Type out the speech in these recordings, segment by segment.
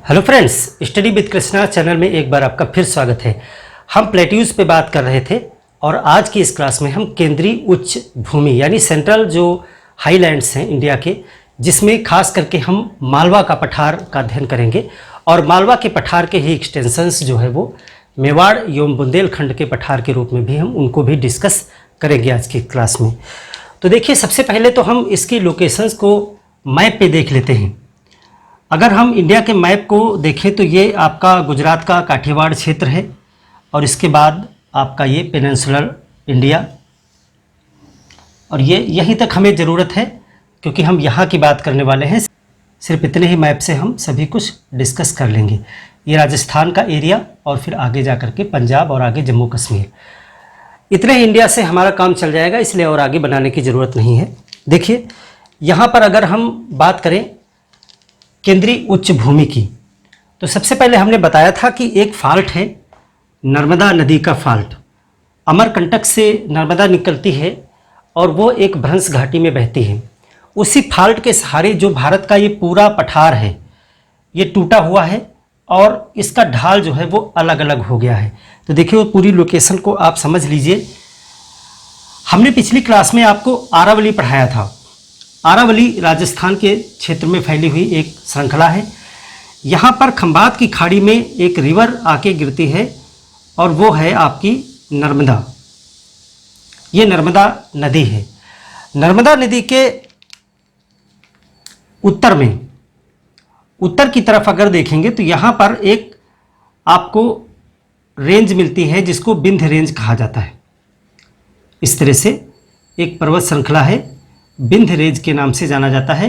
Hello friends, study with Krishna channel में एक बार आपका फिर स्वागत है। हम प्लेट्यूज पे बात कर रहे थे और आज की इस क्लास में हम केंद्रीय उच्च भूमि यानी सेंट्रल जो हाईलैंड्स हैं इंडिया के, जिसमें खास करके हम मालवा का पठार का अध्ययन करेंगे और मालवा के पठार के ही एक्सटेंशंस जो है वो मेवाड़ एवं बुंदेलखंड के पठार के रूप में भी हम उनको भी डिस्कस करेंगे आज की क्लास में। तो देखिए, सबसे पहले तो हम इसकी लोकेशंस को मैप पे देख लेते हैं। अगर हम इंडिया के मैप को देखें तो ये आपका गुजरात का काठियावाड़ क्षेत्र है और इसके बाद आपका ये पेनिनसुलर इंडिया, और ये यहीं तक हमें ज़रूरत है क्योंकि हम यहाँ की बात करने वाले हैं। सिर्फ इतने ही मैप से हम सभी कुछ डिस्कस कर लेंगे। ये राजस्थान का एरिया और फिर आगे जा कर के पंजाब और आगे जम्मू कश्मीर, इतने ही इंडिया से हमारा काम चल जाएगा, इसलिए और आगे बनाने की ज़रूरत नहीं है। देखिए, यहाँ पर अगर हम बात करें केंद्रीय उच्च भूमि की, तो सबसे पहले हमने बताया था कि एक फाल्ट है, नर्मदा नदी का फाल्ट। अमरकंटक से नर्मदा निकलती है और वो एक भ्रंश घाटी में बहती है। उसी फाल्ट के सहारे जो भारत का ये पूरा पठार है ये टूटा हुआ है और इसका ढाल जो है वो अलग अलग हो गया है। तो देखिए, वो पूरी लोकेशन को आप समझ लीजिए। हमने पिछली क्लास में आपको आरावली पढ़ाया था। आरावली राजस्थान के क्षेत्र में फैली हुई एक श्रृंखला है। यहाँ पर खंबात की खाड़ी में एक रिवर आके गिरती है और वो है आपकी नर्मदा। ये नर्मदा नदी है। नर्मदा नदी के उत्तर में, उत्तर की तरफ अगर देखेंगे तो यहाँ पर एक आपको रेंज मिलती है जिसको विंध्य रेंज कहा जाता है। इस तरह से एक पर्वत श्रृंखला है, विंध्य रेंज के नाम से जाना जाता है,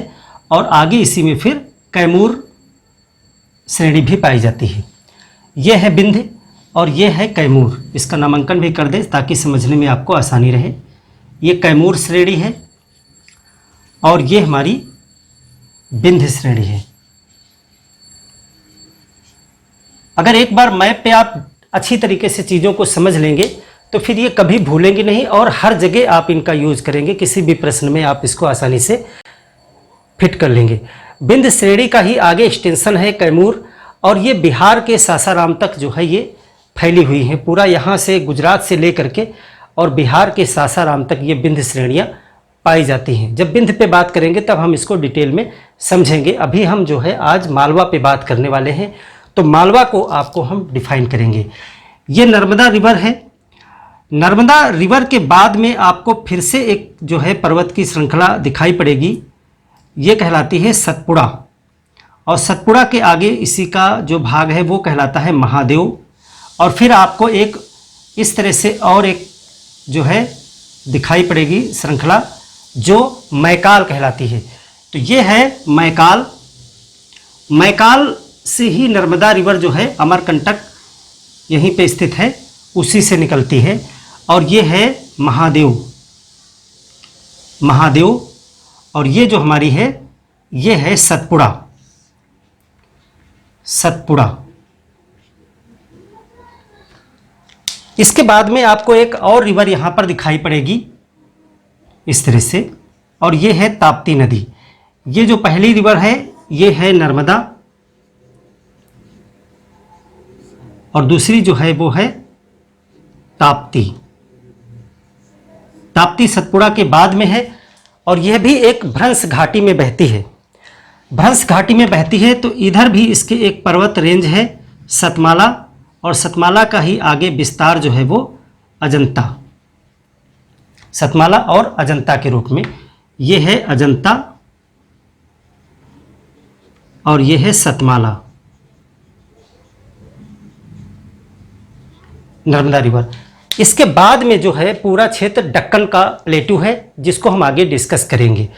और आगे इसी में फिर कैमूर श्रेणी भी पाई जाती है। यह है विंध्य और यह है कैमूर। इसका नामांकन भी कर दें ताकि समझने में आपको आसानी रहे। ये कैमूर श्रेणी है और ये हमारी विंध्य श्रेणी है। अगर एक बार मैप पे आप अच्छी तरीके से चीज़ों को समझ लेंगे तो फिर ये कभी भूलेंगे नहीं और हर जगह आप इनका यूज करेंगे। किसी भी प्रश्न में आप इसको आसानी से फिट कर लेंगे। विंध्य श्रेणी का ही आगे एक्सटेंशन है कैमूर, और ये बिहार के सासाराम तक जो है ये फैली हुई है। पूरा यहाँ से गुजरात से लेकर के और बिहार के सासाराम तक ये विंध्य श्रेणियाँ पाई जाती हैं। जब विंध्य पे बात करेंगे तब हम इसको डिटेल में समझेंगे। अभी हम जो है आज मालवा पे बात करने वाले हैं, तो मालवा को आपको हम डिफाइन करेंगे। ये नर्मदा रिवर है। नर्मदा रिवर के बाद में आपको फिर से एक जो है पर्वत की श्रृंखला दिखाई पड़ेगी। ये कहलाती है सतपुड़ा, और सतपुड़ा के आगे इसी का जो भाग है वो कहलाता है महादेव। और फिर आपको एक इस तरह से और एक जो है दिखाई पड़ेगी श्रृंखला जो मैकाल कहलाती है। तो ये है मैकाल। मैकाल से ही नर्मदा रिवर जो है अमरकंटक यहीं पे स्थित है, उसी से निकलती है। और ये है महादेव। महादेव, और ये जो हमारी है ये है सतपुड़ा। सतपुड़ा। इसके बाद में आपको एक और रिवर यहां पर दिखाई पड़ेगी इस तरह से, और ये है ताप्ती नदी। ये जो पहली रिवर है ये है नर्मदा, और दूसरी जो है वो है ताप्ती। ताप्ती सतपुड़ा के बाद में है, और यह भी एक भ्रंश घाटी में बहती है। भ्रंश घाटी में बहती है तो इधर भी इसके एक पर्वत रेंज है सतमाला, और सतमाला का ही आगे विस्तार जो है वो अजंता। सतमाला और अजंता के रूप में ये है अजंता और ये है सतमाला। नर्मदा रिवर। इसके बाद में जो है पूरा क्षेत्र दक्कन का प्लेटू है जिसको हम आगे डिस्कस करेंगे।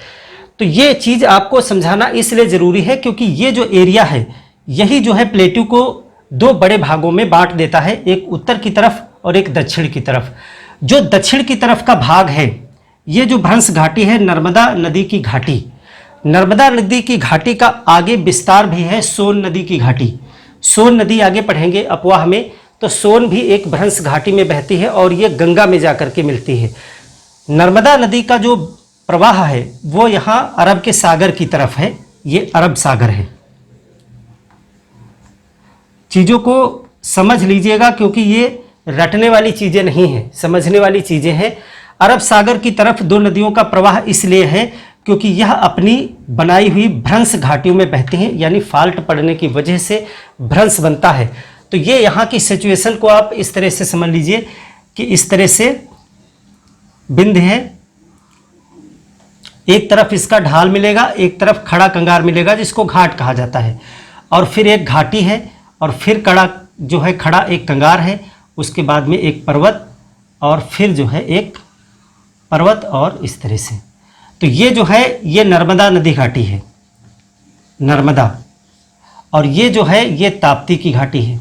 तो ये चीज़ आपको समझाना इसलिए ज़रूरी है क्योंकि ये जो एरिया है यही जो है प्लेटू को दो बड़े भागों में बांट देता है, एक उत्तर की तरफ और एक दक्षिण की तरफ। जो दक्षिण की तरफ का भाग है ये जो भ्रंश घाटी है नर्मदा नदी की घाटी। नर्मदा नदी की घाटी का आगे विस्तार भी है सोन नदी की घाटी। सोन नदी आगे पढ़ेंगे अपवाह में, तो सोन भी एक भ्रंश घाटी में बहती है और ये गंगा में जाकर के मिलती है। नर्मदा नदी का जो प्रवाह है वो यहाँ अरब के सागर की तरफ है, ये अरब सागर है। चीज़ों को समझ लीजिएगा, क्योंकि ये रटने वाली चीज़ें नहीं हैं, समझने वाली चीज़ें हैं। अरब सागर की तरफ दो नदियों का प्रवाह इसलिए है क्योंकि यह अपनी बनाई हुई भ्रंश घाटियों में बहती हैं, यानी फाल्ट पड़ने की वजह से भ्रंश बनता है। तो ये यहाँ की सिचुएशन को आप इस तरह से समझ लीजिए कि इस तरह से बिंद है, एक तरफ इसका ढाल मिलेगा, एक तरफ खड़ा कंगार मिलेगा जिसको घाट कहा जाता है, और फिर एक घाटी है, और फिर कड़ा जो है खड़ा एक कंगार है, उसके बाद में एक पर्वत, और फिर जो है एक पर्वत, और इस तरह से। तो ये जो है ये नर्मदा नदी घाटी है, नर्मदा, और ये जो है ये ताप्ती की घाटी है।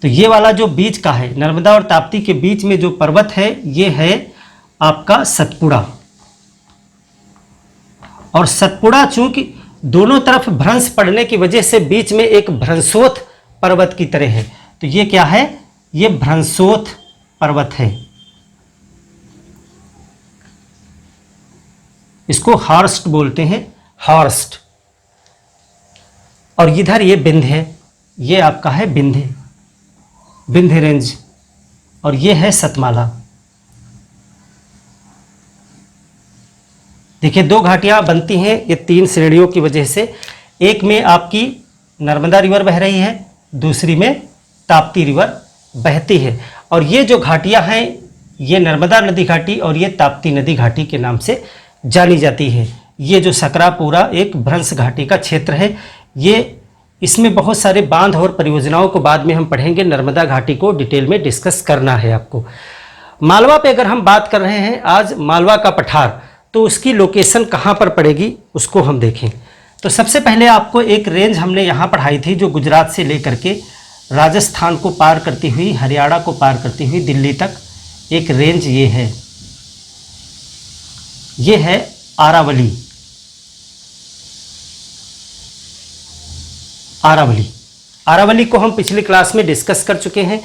तो ये वाला जो बीच का है, नर्मदा और ताप्ती के बीच में जो पर्वत है ये है आपका सतपुड़ा। और सतपुड़ा चूंकि दोनों तरफ भ्रंश पड़ने की वजह से बीच में एक भ्रंशोथ पर्वत की तरह है, तो ये क्या है, ये भ्रंशोथ पर्वत है। इसको हॉर्स्ट बोलते हैं, हॉर्स्ट। और इधर ये बिंद है, ये आपका है बिंध्य, बिंध्य रेंज, और ये है सतमाला। देखिए दो घाटियां बनती हैं ये तीन श्रेणियों की वजह से, एक में आपकी नर्मदा रिवर बह रही है, दूसरी में ताप्ती रिवर बहती है। और ये जो घाटियां हैं ये नर्मदा नदी घाटी और ये ताप्ती नदी घाटी के नाम से जानी जाती है। ये जो सकरा पूरा एक भ्रंश घाटी का क्षेत्र है, ये इसमें बहुत सारे बांध और परियोजनाओं को बाद में हम पढ़ेंगे, नर्मदा घाटी को डिटेल में डिस्कस करना है आपको। मालवा पे अगर हम बात कर रहे हैं आज, मालवा का पठार, तो उसकी लोकेशन कहाँ पर पड़ेगी उसको हम देखें। तो सबसे पहले आपको एक रेंज हमने यहाँ पढ़ाई थी जो गुजरात से लेकर के राजस्थान को पार करती हुई, हरियाणा को पार करती हुई दिल्ली तक एक रेंज ये है, ये है आरावली। आरावली, आरावली को हम पिछली क्लास में डिस्कस कर चुके हैं।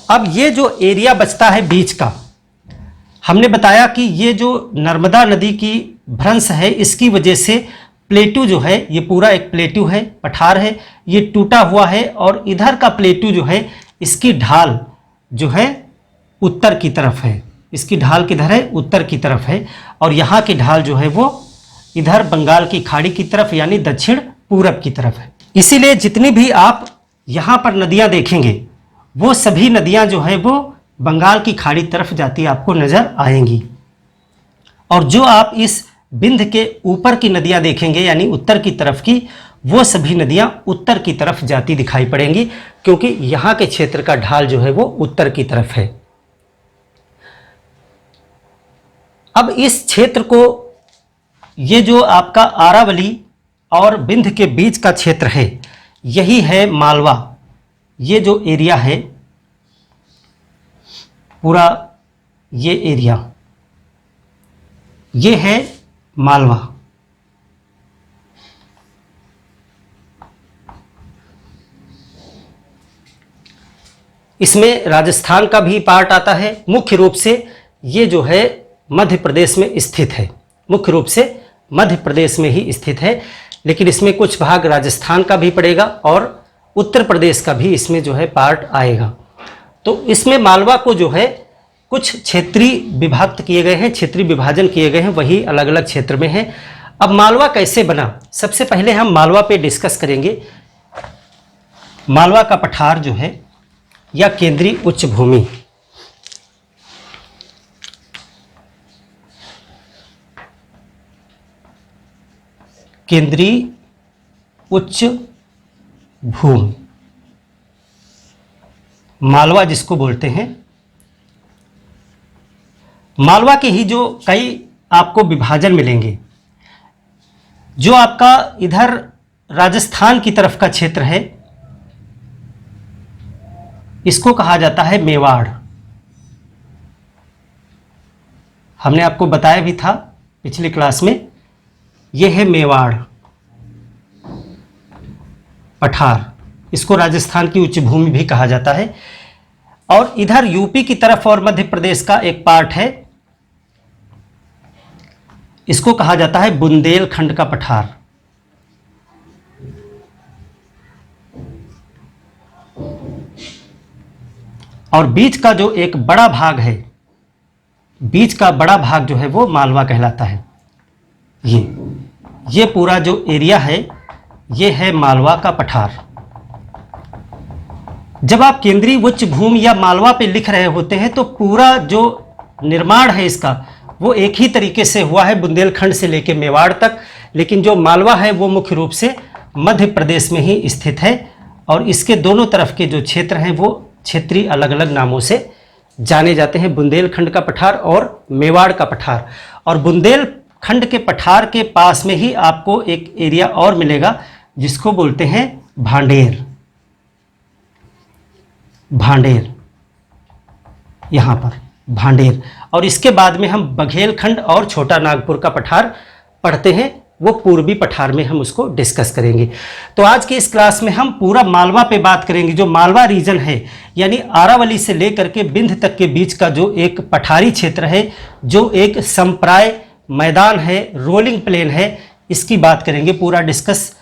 अब ये जो एरिया बचता है बीच का, हमने बताया कि ये जो नर्मदा नदी की भ्रंश है इसकी वजह से प्लेटू जो है, ये पूरा एक प्लेटू है, पठार है, ये टूटा हुआ है, और इधर का प्लेटू जो है इसकी ढाल जो है उत्तर की तरफ है, इसकी ढाल किधर है, उत्तर की तरफ है, और यहाँ की ढाल जो है वो इधर बंगाल की खाड़ी की तरफ यानी दक्षिण पूरब की तरफ है। इसीलिए जितनी भी आप यहाँ पर नदियाँ देखेंगे वो सभी नदियाँ जो है वो बंगाल की खाड़ी तरफ जाती आपको नजर आएंगी, और जो आप इस बिंद के ऊपर की नदियां देखेंगे यानी उत्तर की तरफ की, वो सभी नदियां उत्तर की तरफ जाती दिखाई पड़ेंगी, क्योंकि यहां के क्षेत्र का ढाल जो है वो उत्तर की तरफ है। अब इस क्षेत्र को, ये जो आपका आरावली और बिंद के बीच का क्षेत्र है यही है मालवा। ये जो एरिया है पूरा, ये एरिया ये है मालवा। इसमें राजस्थान का भी पार्ट आता है। मुख्य रूप से ये जो है मध्य प्रदेश में स्थित है, मुख्य रूप से मध्य प्रदेश में ही स्थित है, लेकिन इसमें कुछ भाग राजस्थान का भी पड़ेगा और उत्तर प्रदेश का भी इसमें जो है पार्ट आएगा। तो इसमें मालवा को जो है कुछ क्षेत्रीय विभक्त किए गए हैं, क्षेत्रीय विभाजन किए गए हैं, वही अलग अलग क्षेत्र में है। अब मालवा कैसे बना, सबसे पहले हम मालवा पे डिस्कस करेंगे। मालवा का पठार जो है या केंद्रीय उच्च भूमि, केंद्रीय उच्च भूमि, मालवा जिसको बोलते हैं। मालवा के ही जो कई आपको विभाजन मिलेंगे, जो आपका इधर राजस्थान की तरफ का क्षेत्र है इसको कहा जाता है मेवाड़। हमने आपको बताया भी था पिछली क्लास में, यह है मेवाड़ पठार, इसको राजस्थान की उच्च भूमि भी कहा जाता है। और इधर यूपी की तरफ और मध्य प्रदेश का एक पार्ट है, इसको कहा जाता है बुंदेलखंड का पठार। और बीच का जो एक बड़ा भाग है, बीच का बड़ा भाग जो है वो मालवा कहलाता है। ये पूरा जो एरिया है ये है मालवा का पठार। जब आप केंद्रीय उच्च भूमि या मालवा पे लिख रहे होते हैं तो पूरा जो निर्माण है इसका वो एक ही तरीके से हुआ है बुंदेलखंड से लेकर मेवाड़ तक, लेकिन जो मालवा है वो मुख्य रूप से मध्य प्रदेश में ही स्थित है और इसके दोनों तरफ के जो क्षेत्र हैं वो क्षेत्रीय अलग अलग नामों से जाने जाते हैं, बुंदेलखंड का पठार और मेवाड़ का पठार। और बुंदेलखंड के पठार के पास में ही आपको एक एरिया और मिलेगा जिसको बोलते हैं भांडेर। भांडेर, यहाँ पर भांडेर। और इसके बाद में हम बघेलखंड और छोटा नागपुर का पठार पढ़ते हैं, वो पूर्वी पठार में हम उसको डिस्कस करेंगे। तो आज की इस क्लास में हम पूरा मालवा पे बात करेंगे। जो मालवा रीजन है यानी आरावली से लेकर के बिंद तक के बीच का जो एक पठारी क्षेत्र है, जो एक संप्राय मैदान है, रोलिंग प्लेन है, इसकी बात करेंगे पूरा डिस्कस,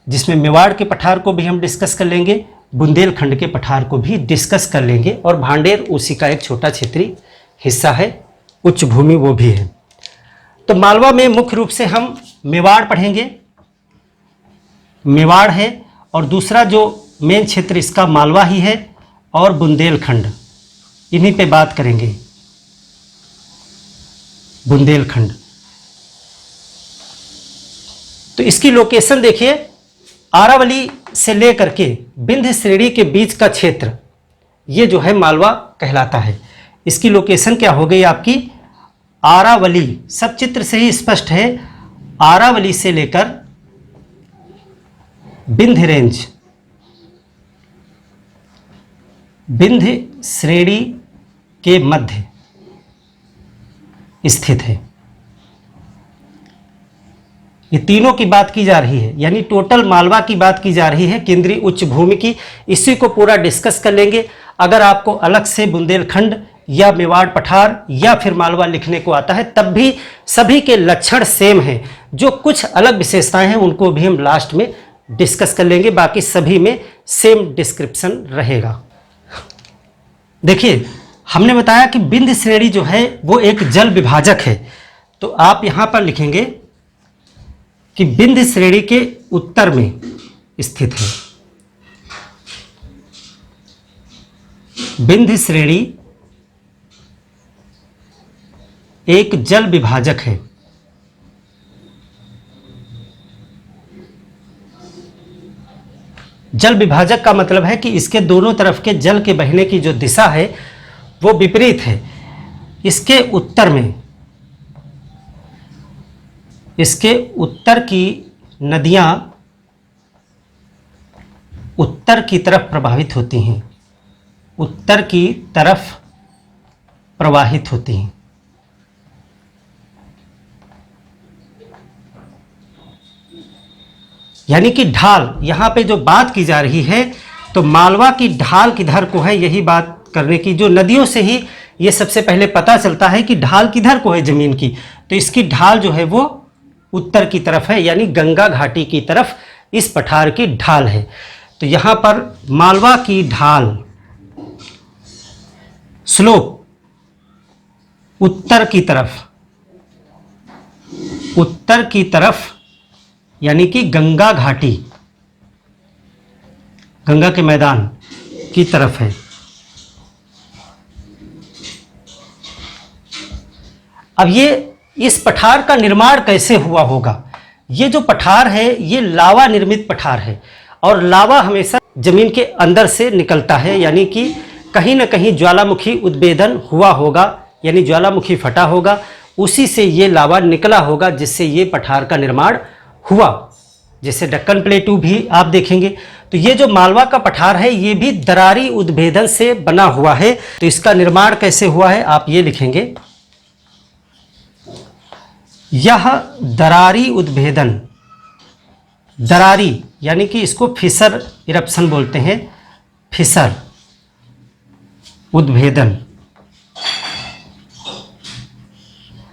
जिसमें मेवाड़ के पठार को भी हम डिस्कस कर लेंगे, बुंदेलखंड के पठार को भी डिस्कस कर लेंगे और भांडेर उसी का एक छोटा क्षेत्रीय हिस्सा है, उच्च भूमि वो भी है। तो मालवा में मुख्य रूप से हम मेवाड़ पढ़ेंगे, मेवाड़ है, और दूसरा जो मेन क्षेत्र इसका मालवा ही है, और बुंदेलखंड, इन्हीं पे बात करेंगे, बुंदेलखंड। तो इसकी लोकेशन देखिए, आरावली से लेकर के बिंध्य श्रेणी के बीच का क्षेत्र ये जो है मालवा कहलाता है। इसकी लोकेशन क्या हो गई आपकी, आरावली, सब चित्र से ही स्पष्ट है, आरावली से लेकर बिंध्य रेंज, बिंध्य श्रेणी के मध्य स्थित है। ये तीनों की बात की जा रही है, यानी टोटल मालवा की बात की जा रही है, केंद्रीय उच्च भूमि की। इसी को पूरा डिस्कस कर लेंगे। अगर आपको अलग से बुंदेलखंड या मेवाड़ पठार या फिर मालवा लिखने को आता है तब भी सभी के लक्षण सेम हैं, जो कुछ अलग विशेषताएं हैं उनको भी हम लास्ट में डिस्कस कर लेंगे, बाकी सभी में सेम डिस्क्रिप्शन रहेगा। देखिए, हमने बताया कि बिंध्य श्रेणी जो है वो एक जल विभाजक है, तो आप यहाँ पर लिखेंगे कि बिंध्य श्रेणी के उत्तर में स्थित है। बिंध्य श्रेणी एक जल विभाजक है। जल विभाजक का मतलब है कि इसके दोनों तरफ के जल के बहने की जो दिशा है वो विपरीत है। इसके उत्तर में, इसके उत्तर की नदियां उत्तर की तरफ प्रवाहित होती हैं, उत्तर की तरफ प्रवाहित होती हैं। यानी कि ढाल, यहाँ पे जो बात की जा रही है तो मालवा की ढाल किधर को है, यही बात करने की। जो नदियों से ही ये सबसे पहले पता चलता है कि ढाल किधर को है जमीन की, तो इसकी ढाल जो है वो उत्तर की तरफ है, यानी गंगा घाटी की तरफ इस पठार की ढाल है। तो यहाँ पर मालवा की ढाल, स्लोप उत्तर की तरफ, उत्तर की तरफ यानी कि गंगा घाटी, गंगा के मैदान की तरफ है। अब ये इस पठार का निर्माण कैसे हुआ होगा? ये जो पठार है ये लावा निर्मित पठार है, और लावा हमेशा जमीन के अंदर से निकलता है, यानी कि कहीं ना कहीं ज्वालामुखी उद्भेदन हुआ होगा, यानी ज्वालामुखी फटा होगा, उसी से ये लावा निकला होगा जिससे ये पठार का निर्माण हुआ। जैसे दक्कन प्लेटू भी आप देखेंगे, तो ये जो मालवा का पठार है ये भी दरारी उद्भेदन से बना हुआ है। तो इसका निर्माण कैसे हुआ है आप ये लिखेंगे, यह दरारी उद्भेदन, दरारी यानी कि इसको फिसर इरप्शन बोलते हैं, फिसर उद्भेदन।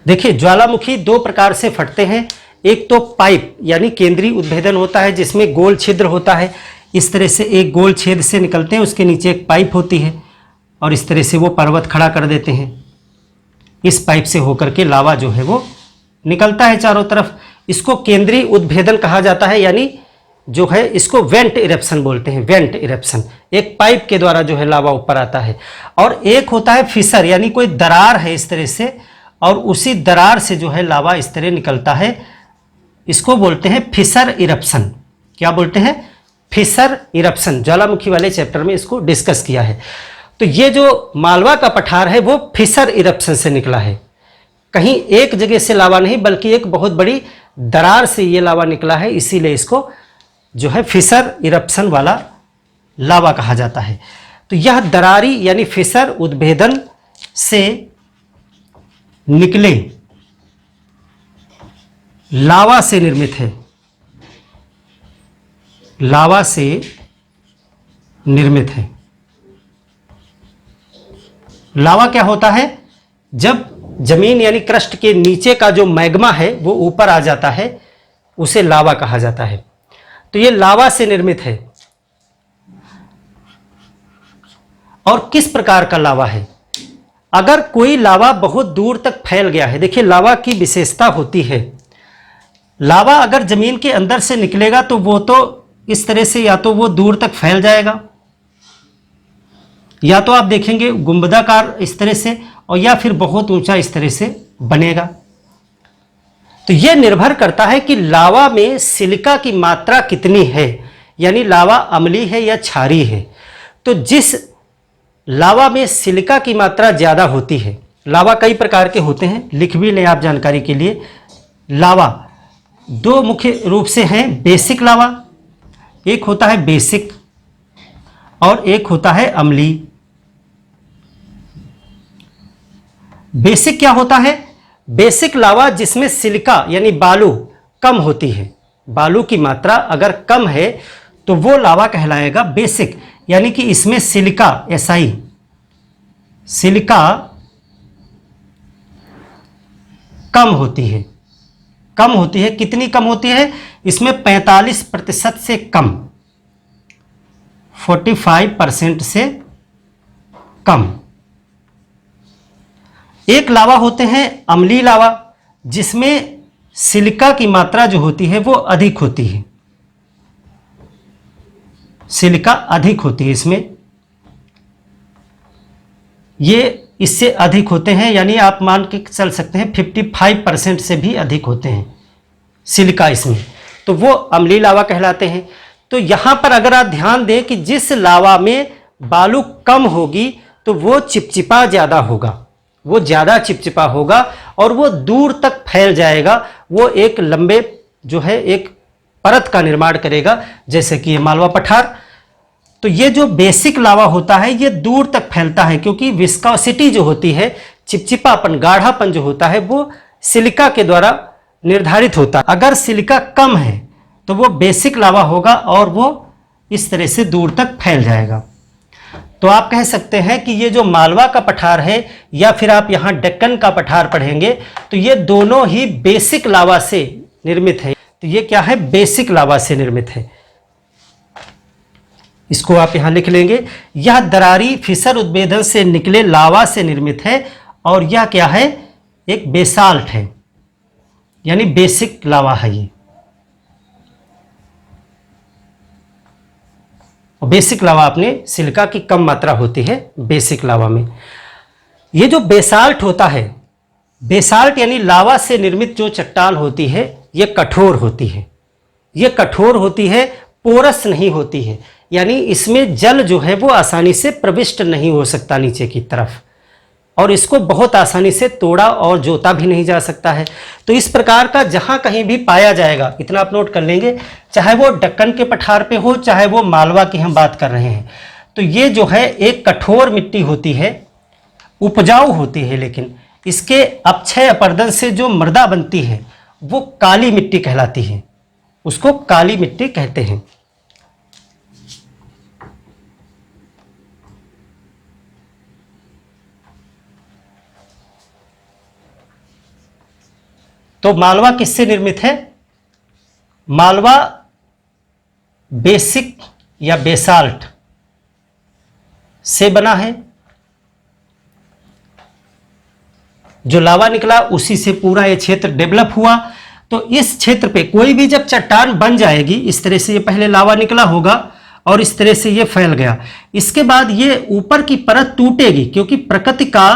देखिए, ज्वालामुखी दो प्रकार से फटते हैं। एक तो पाइप यानी केंद्रीय उद्भेदन होता है जिसमें गोल छिद्र होता है, इस तरह से एक गोल छेद से निकलते हैं, उसके नीचे एक पाइप होती है, और इस तरह से वो पर्वत खड़ा कर देते हैं। इस पाइप से होकर के लावा जो है वो निकलता है चारों तरफ। इसको केंद्रीय उद्भेदन कहा जाता है, यानी जो है इसको वेंट इरप्शन बोलते हैं। वेंट इरप्शन, एक पाइप के द्वारा जो है लावा ऊपर आता है। और एक होता है फिसर, यानी कोई दरार है इस तरह से, और उसी दरार से जो है लावा इस तरह निकलता है। इसको बोलते हैं फिसर इरप्शन। क्या बोलते हैं? Fissure eruption. ज्वालामुखी वाले चैप्टर में इसको डिस्कस किया है। तो ये जो मालवा का पठार है वो फिसर इरप्शन से निकला है। कहीं एक जगह से लावा नहीं, बल्कि एक बहुत बड़ी दरार से ये लावा निकला है, इसीलिए इसको जो है फिसर इरप्शन वाला लावा कहा जाता है। तो यह दरारी यानी फिसर उद्भेदन से निकले लावा से निर्मित है। लावा से निर्मित है। लावा क्या होता है? जब जमीन यानी क्रस्ट के नीचे का जो मैग्मा है वो ऊपर आ जाता है, उसे लावा कहा जाता है। तो ये लावा से निर्मित है। और किस प्रकार का लावा है? अगर कोई लावा बहुत दूर तक फैल गया है, देखिए लावा की विशेषता होती है, लावा अगर जमीन के अंदर से निकलेगा तो वो तो इस तरह से या तो वो दूर तक फैल जाएगा, या तो आप देखेंगे गुंबदाकार इस तरह से, और या फिर बहुत ऊंचा इस तरह से बनेगा। तो यह निर्भर करता है कि लावा में सिलिका की मात्रा कितनी है, यानी लावा अम्लीय है या क्षारीय है। तो जिस लावा में सिलिका की मात्रा ज़्यादा होती है, लावा कई प्रकार के होते हैं, लिख भी लें आप जानकारी के लिए। लावा दो मुख्य रूप से हैं, बेसिक लावा, एक होता है बेसिक और एक होता है अम्लीय। बेसिक क्या होता है? बेसिक लावा जिसमें सिलिका यानी बालू कम होती है, बालू की मात्रा अगर कम है तो वो लावा कहलाएगा बेसिक, यानी कि इसमें सिलिका SI सिलिका कम होती है। कम होती है, कितनी कम होती है? इसमें 45% से कम, 45% से कम। एक लावा होते हैं अम्लीय लावा, जिसमें सिलिका की मात्रा जो होती है वो अधिक होती है, सिलिका अधिक होती है इसमें, ये इससे अधिक होते हैं, यानी आप मान के चल सकते हैं 55% से भी अधिक होते हैं सिलिका इसमें, तो वो अम्लीय लावा कहलाते हैं। तो यहाँ पर अगर आप ध्यान दें कि जिस लावा में बालू कम होगी तो वो चिपचिपा ज़्यादा होगा, वो ज़्यादा चिपचिपा होगा और वो दूर तक फैल जाएगा, वो एक लंबे जो है एक परत का निर्माण करेगा, जैसे कि ये मालवा पठार। तो ये जो बेसिक लावा होता है ये दूर तक फैलता है, क्योंकि विस्कोसिटी जो होती है, चिपचिपापन, गाढ़ापन जो होता है वो सिलिका के द्वारा निर्धारित होता है। अगर सिलिका कम है तो वो बेसिक लावा होगा और वो इस तरह से दूर तक फैल जाएगा। तो आप कह सकते हैं कि ये जो मालवा का पठार है या फिर आप यहाँ डेक्कन का पठार पढ़ेंगे तो ये दोनों ही बेसिक लावा से निर्मित है। तो ये क्या है? बेसिक लावा से निर्मित है। इसको आप यहाँ लिख लेंगे। यह दरारी फिसर उद्भेदन से निकले लावा से निर्मित है और यह क्या है? एक बेसाल्ट है, यानी बेसिक लावा है ये। और बेसिक लावा अपने सिलिका की कम मात्रा होती है बेसिक लावा में। ये जो बेसाल्ट होता है, बेसाल्ट यानी लावा से निर्मित जो चट्टान होती है ये कठोर होती है। ये कठोर होती है, पोरस नहीं होती है, यानी इसमें जल जो है वो आसानी से प्रविष्ट नहीं हो सकता नीचे की तरफ, और इसको बहुत आसानी से तोड़ा और जोता भी नहीं जा सकता है। तो इस प्रकार का जहाँ कहीं भी पाया जाएगा, इतना आप नोट कर लेंगे, चाहे वो दक्कन के पठार पे हो चाहे वो मालवा की हम बात कर रहे हैं, तो ये जो है एक कठोर मिट्टी होती है, उपजाऊ होती है, लेकिन इसके अपक्षय अपर्दन से जो मृदा बनती है वो काली मिट्टी कहलाती है, उसको काली मिट्टी कहते हैं। तो मालवा किससे निर्मित है? मालवा बेसिक या बेसाल्ट से बना है जो लावा निकला उसी से पूरा ये क्षेत्र डेवलप हुआ। तो इस क्षेत्र पे कोई भी जब चट्टान बन जाएगी, इस तरह से ये पहले लावा निकला होगा और इस तरह से ये फैल गया, इसके बाद ये ऊपर की परत टूटेगी क्योंकि प्रकृति का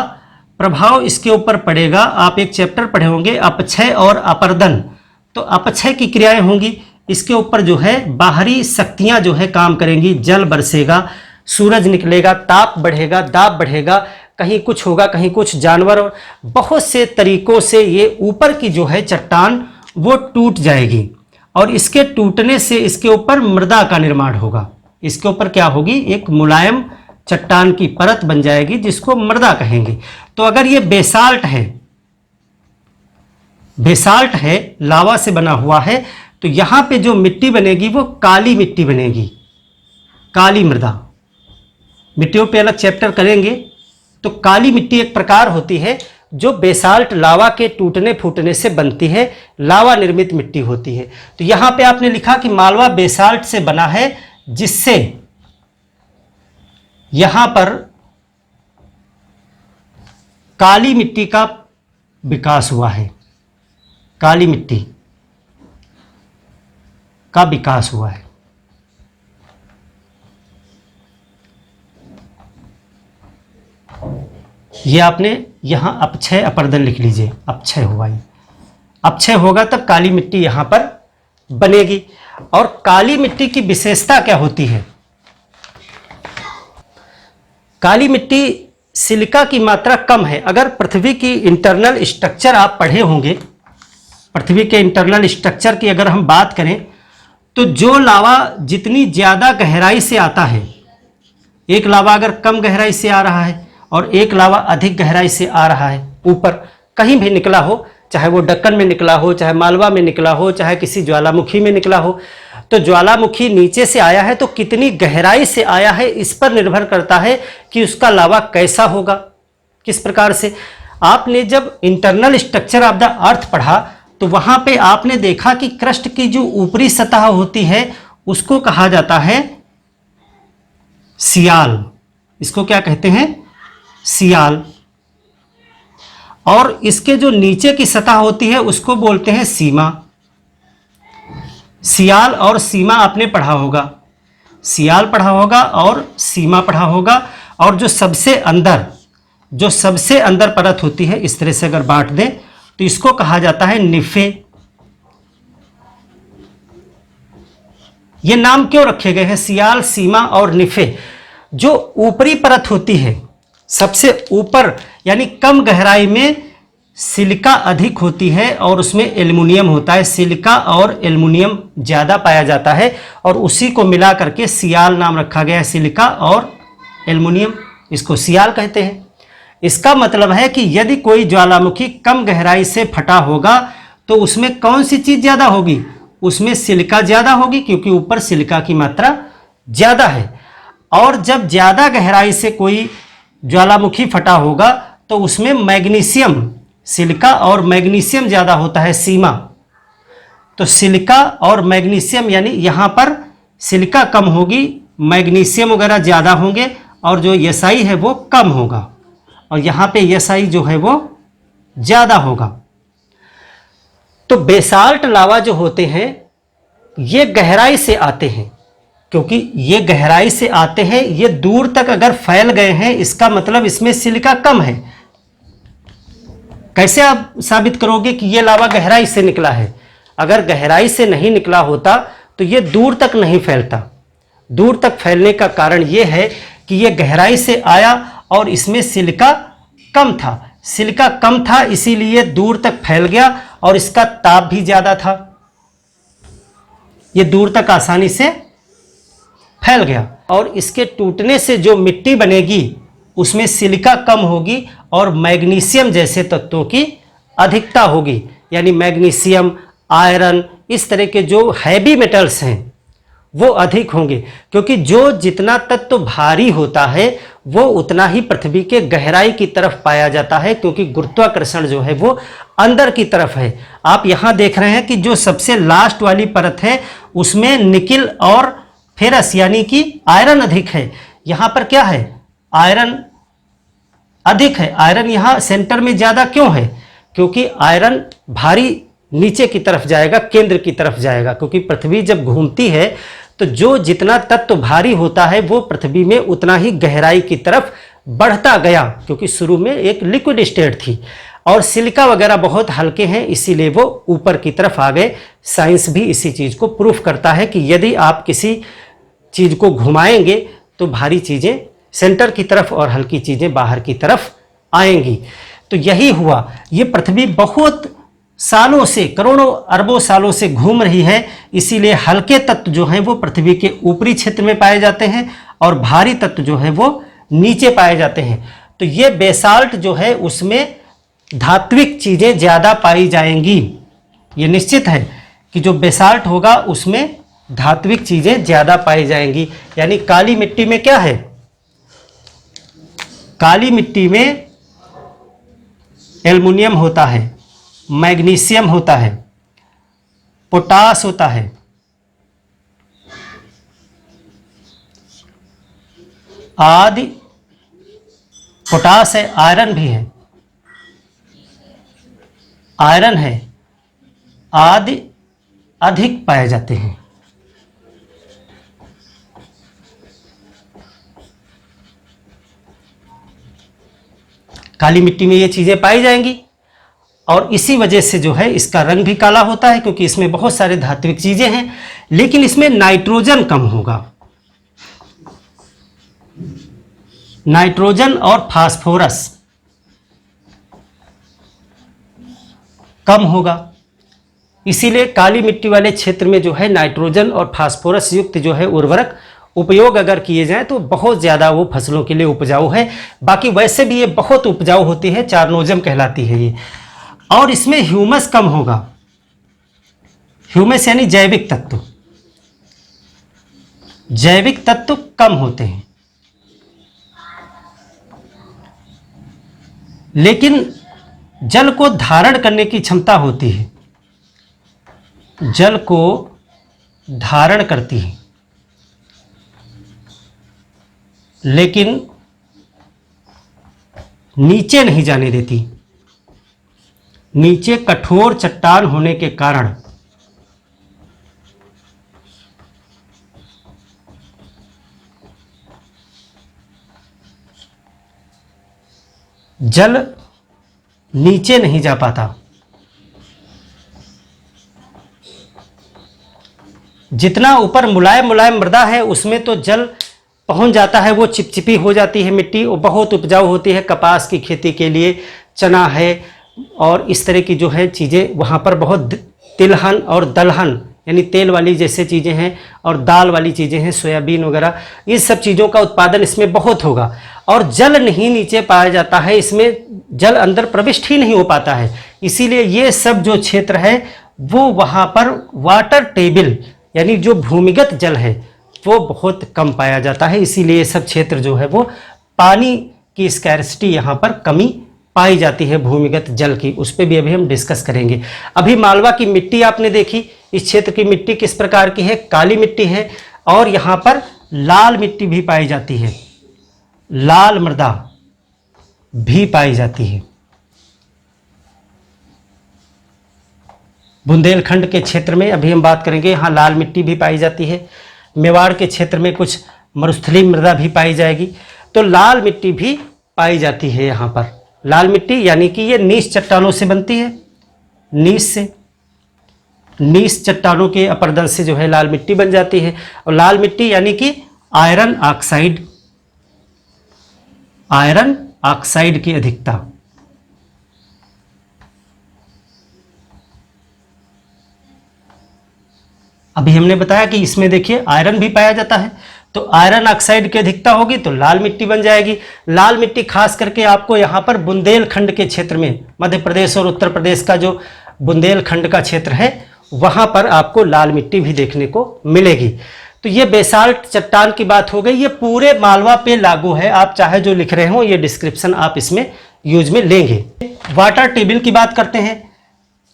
प्रभाव इसके ऊपर पड़ेगा। आप एक चैप्टर पढ़े होंगे अपक्षय और अपर्दन। तो अपक्षय की क्रियाएं होंगी, इसके ऊपर जो है बाहरी शक्तियां जो है काम करेंगी, जल बरसेगा, सूरज निकलेगा, ताप बढ़ेगा, दाब बढ़ेगा, कहीं कुछ होगा, कहीं कुछ जानवर, और बहुत से तरीकों से ये ऊपर की जो है चट्टान वो टूट जाएगी और इसके टूटने से इसके ऊपर मृदा का निर्माण होगा। इसके ऊपर क्या होगी, एक मुलायम चट्टान की परत बन जाएगी जिसको मृदा कहेंगे। तो अगर ये बेसाल्ट है, लावा से बना हुआ है, तो यहां पे जो मिट्टी बनेगी वो काली मिट्टी बनेगी, काली मृदा। मिट्टियों पे अलग चैप्टर करेंगे। तो काली मिट्टी एक प्रकार होती है जो बेसाल्ट लावा के टूटने फूटने से बनती है, लावा निर्मित मिट्टी होती है। तो यहां पे आपने लिखा कि मालवा बेसाल्ट से बना है, जिससे यहां पर काली मिट्टी का विकास हुआ है, काली मिट्टी का विकास हुआ है। ये आपने यहां अपक्षय अपर्दन लिख लीजिए, अपक्षय हुआ, ये अपक्षय होगा तब काली मिट्टी यहां पर बनेगी। और काली मिट्टी की विशेषता क्या होती है, काली मिट्टी सिलिका की मात्रा कम है। अगर पृथ्वी की इंटरनल स्ट्रक्चर आप पढ़े होंगे, पृथ्वी के इंटरनल स्ट्रक्चर की अगर हम बात करें, तो जो लावा जितनी ज़्यादा गहराई से आता है, एक लावा अगर कम गहराई से आ रहा है और एक लावा अधिक गहराई से आ रहा है, ऊपर कहीं भी निकला हो, चाहे वो दक्कन में निकला हो, चाहे मालवा में निकला हो, चाहे किसी ज्वालामुखी में निकला हो, तो ज्वालामुखी नीचे से आया है तो कितनी गहराई से आया है इस पर निर्भर करता है कि उसका लावा कैसा होगा, किस प्रकार से। आपने जब internal structure of the earth पढ़ा तो वहां पे आपने देखा कि क्रस्ट की जो ऊपरी सतह होती है उसको कहा जाता है सियाल। इसको क्या कहते हैं, सियाल। और इसके जो नीचे की सतह होती है उसको बोलते हैं सीमा। सियाल और सीमा आपने पढ़ा होगा, सियाल पढ़ा होगा और सीमा पढ़ा होगा। और जो सबसे अंदर परत होती है, इस तरह से अगर बांट दें तो इसको कहा जाता है निफे। ये नाम क्यों रखे गए हैं, सियाल, सीमा और निफे। जो ऊपरी परत होती है सबसे ऊपर, यानी कम गहराई में सिलिका अधिक होती है और उसमें एल्युमिनियम होता है। सिलिका और एल्युमिनियम ज़्यादा पाया जाता है और उसी को मिला करके सियाल नाम रखा गया है, सिलिका और एल्युमिनियम, इसको सियाल कहते हैं। इसका मतलब है कि यदि कोई ज्वालामुखी कम गहराई से फटा होगा तो उसमें कौन सी चीज़ ज़्यादा होगी, उसमें सिलिका ज़्यादा होगी क्योंकि ऊपर सिलिका की मात्रा ज़्यादा है। और जब ज़्यादा गहराई से कोई ज्वालामुखी फटा होगा तो उसमें मैग्नीशियम, सिलिका और मैग्नीशियम ज़्यादा होता है, सीमा। तो सिलिका और मैग्नीशियम, यानी यहाँ पर सिलिका कम होगी, मैग्नीशियम वगैरह ज़्यादा होंगे और जो SI है वो कम होगा और यहाँ पे SI जो है वो ज़्यादा होगा। तो बेसाल्ट लावा जो होते हैं ये गहराई से आते हैं, क्योंकि ये गहराई से आते हैं, ये दूर तक अगर फैल गए हैं इसका मतलब इसमें सिलिका कम है। कैसे आप साबित करोगे कि ये लावा गहराई से निकला है? अगर गहराई से नहीं निकला होता तो ये दूर तक नहीं फैलता। दूर तक फैलने का कारण ये है कि ये गहराई से आया और इसमें सिलिका कम था। सिलिका कम था इसीलिए दूर तक फैल गया और इसका ताप भी ज़्यादा था, ये दूर तक आसानी से फैल गया। और इसके टूटने से जो मिट्टी बनेगी उसमें सिलिका कम होगी और मैग्नीशियम जैसे तत्वों की अधिकता होगी, यानी मैग्नीशियम, आयरन, इस तरह के जो हैवी मेटल्स हैं वो अधिक होंगे। क्योंकि जो जितना तत्व भारी होता है वो उतना ही पृथ्वी के गहराई की तरफ पाया जाता है, क्योंकि गुरुत्वाकर्षण जो है वो अंदर की तरफ है। आप यहाँ देख रहे हैं कि जो सबसे लास्ट वाली परत है उसमें निकिल और फेरस यानी कि आयरन अधिक है। यहाँ पर क्या है, आयरन अधिक है। आयरन यहाँ सेंटर में ज़्यादा क्यों है? क्योंकि आयरन भारी नीचे की तरफ जाएगा, केंद्र की तरफ जाएगा, क्योंकि पृथ्वी जब घूमती है तो जो जितना तत्व भारी होता है वो पृथ्वी में उतना ही गहराई की तरफ बढ़ता गया, क्योंकि शुरू में एक लिक्विड स्टेट थी और सिलिका वगैरह बहुत हल्के हैं, इसीलिए वो ऊपर की तरफ आ गए। साइंस भी इसी चीज़ को प्रूफ करता है कि यदि आप किसी चीज़ को घुमाएंगे तो भारी चीज़ें सेंटर की तरफ और हल्की चीज़ें बाहर की तरफ आएंगी। तो यही हुआ। ये पृथ्वी बहुत सालों से, करोड़ों अरबों सालों से घूम रही है, इसीलिए हल्के तत्व जो हैं वो पृथ्वी के ऊपरी क्षेत्र में पाए जाते हैं और भारी तत्व जो है वो नीचे पाए जाते हैं। तो ये बेसाल्ट जो है उसमें धात्विक चीज़ें ज़्यादा पाई जाएंगी। ये निश्चित है कि जो बेसाल्ट होगा उसमें धात्विक चीज़ें ज़्यादा पाई जाएंगी। यानी काली मिट्टी में क्या है? काली मिट्टी में एल्युमिनियम होता है, मैग्नीशियम होता है, पोटास होता है, आदि। पोटास है, आयरन भी है, आयरन है आदि अधिक पाए जाते हैं। काली मिट्टी में ये चीज़ें पाई जाएंगी और इसी वजह से जो है इसका रंग भी काला होता है, क्योंकि इसमें बहुत सारे धात्विक चीज़ें हैं, लेकिन इसमें नाइट्रोजन कम होगा। नाइट्रोजन और फास्फोरस कम होगा, इसीलिए काली मिट्टी वाले क्षेत्र में जो है नाइट्रोजन और फास्फोरस युक्त जो है उर्वरक उपयोग अगर किए जाएं तो बहुत ज़्यादा वो फसलों के लिए उपजाऊ है। बाकी वैसे भी ये बहुत उपजाऊ होती है, चारनोजम कहलाती है ये। और इसमें ह्यूमस कम होगा। ह्यूमस यानी जैविक तत्व, जैविक तत्व कम होते हैं। लेकिन जल को धारण करने की क्षमता होती है, जल को धारण करती है, लेकिन नीचे नहीं जाने देती। नीचे कठोर चट्टान होने के कारण जल नीचे नहीं जा पाता। जितना ऊपर मुलायम मुलायम मृदा है उसमें तो जल पहुंच जाता है, वो चिपचिपी हो जाती है मिट्टी, वो बहुत उपजाऊ होती है कपास की खेती के लिए, चना है और इस तरह की जो है चीज़ें वहाँ पर बहुत तिलहन और दलहन यानी तेल वाली जैसे चीज़ें हैं और दाल वाली चीज़ें हैं, सोयाबीन वगैरह, इस सब चीज़ों का उत्पादन इसमें बहुत होगा। और जल नहीं नीचे पाया जाता है, इसमें जल अंदर प्रविष्ट ही नहीं हो पाता है, इसीलिए ये सब जो क्षेत्र है वो वहाँ पर वाटर टेबल यानी जो भूमिगत जल है वो बहुत कम पाया जाता है। इसीलिए ये सब क्षेत्र जो है वो पानी की स्कैर्सिटी यहाँ पर कमी पाई जाती है भूमिगत जल की, उस पर भी अभी हम डिस्कस करेंगे। अभी मालवा की मिट्टी आपने देखी, इस क्षेत्र की मिट्टी किस प्रकार की है? काली मिट्टी है और यहाँ पर लाल मिट्टी भी पाई जाती है, लाल मृदा भी पाई जाती है। बुंदेलखंड के क्षेत्र में अभी हम बात करेंगे, यहाँ लाल मिट्टी भी पाई जाती है। मेवाड़ के क्षेत्र में कुछ मरुस्थलीय मृदा भी पाई जाएगी, तो लाल मिट्टी भी पाई जाती है यहाँ पर। लाल मिट्टी यानी कि ये नीच चट्टानों से बनती है, नीच चट्टानों के अपरदन से जो है लाल मिट्टी बन जाती है। और लाल मिट्टी यानी कि आयरन ऑक्साइड, आयरन ऑक्साइड की अधिकता। अभी हमने बताया कि इसमें देखिए आयरन भी पाया जाता है, तो आयरन ऑक्साइड की अधिकता होगी तो लाल मिट्टी बन जाएगी। लाल मिट्टी खास करके आपको यहाँ पर बुंदेलखंड के क्षेत्र में, मध्य प्रदेश और उत्तर प्रदेश का जो बुंदेलखंड का क्षेत्र है वहाँ पर आपको लाल मिट्टी भी देखने को मिलेगी। तो ये बेसाल्ट चट्टान की बात हो गई, ये पूरे मालवा पे लागू है। आप चाहे जो लिख रहे हो ये डिस्क्रिप्शन आप इसमें यूज में लेंगे। वाटर टेबल की बात करते हैं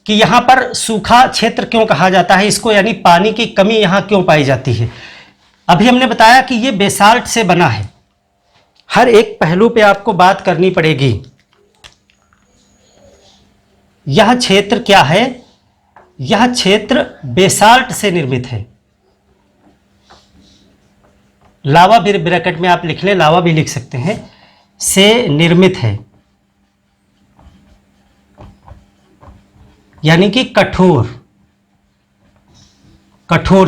कि यहाँ पर सूखा क्षेत्र क्यों कहा जाता है इसको, यानी पानी की कमी यहाँ क्यों पाई जाती है। अभी हमने बताया कि ये बेसाल्ट से बना है, हर एक पहलू पे आपको बात करनी पड़ेगी। यह क्षेत्र क्या है? यह क्षेत्र बेसाल्ट से निर्मित है। लावा भी ब्रैकेट में आप लिख लें, लावा भी लिख सकते हैं, से निर्मित है, यानी कि कठोर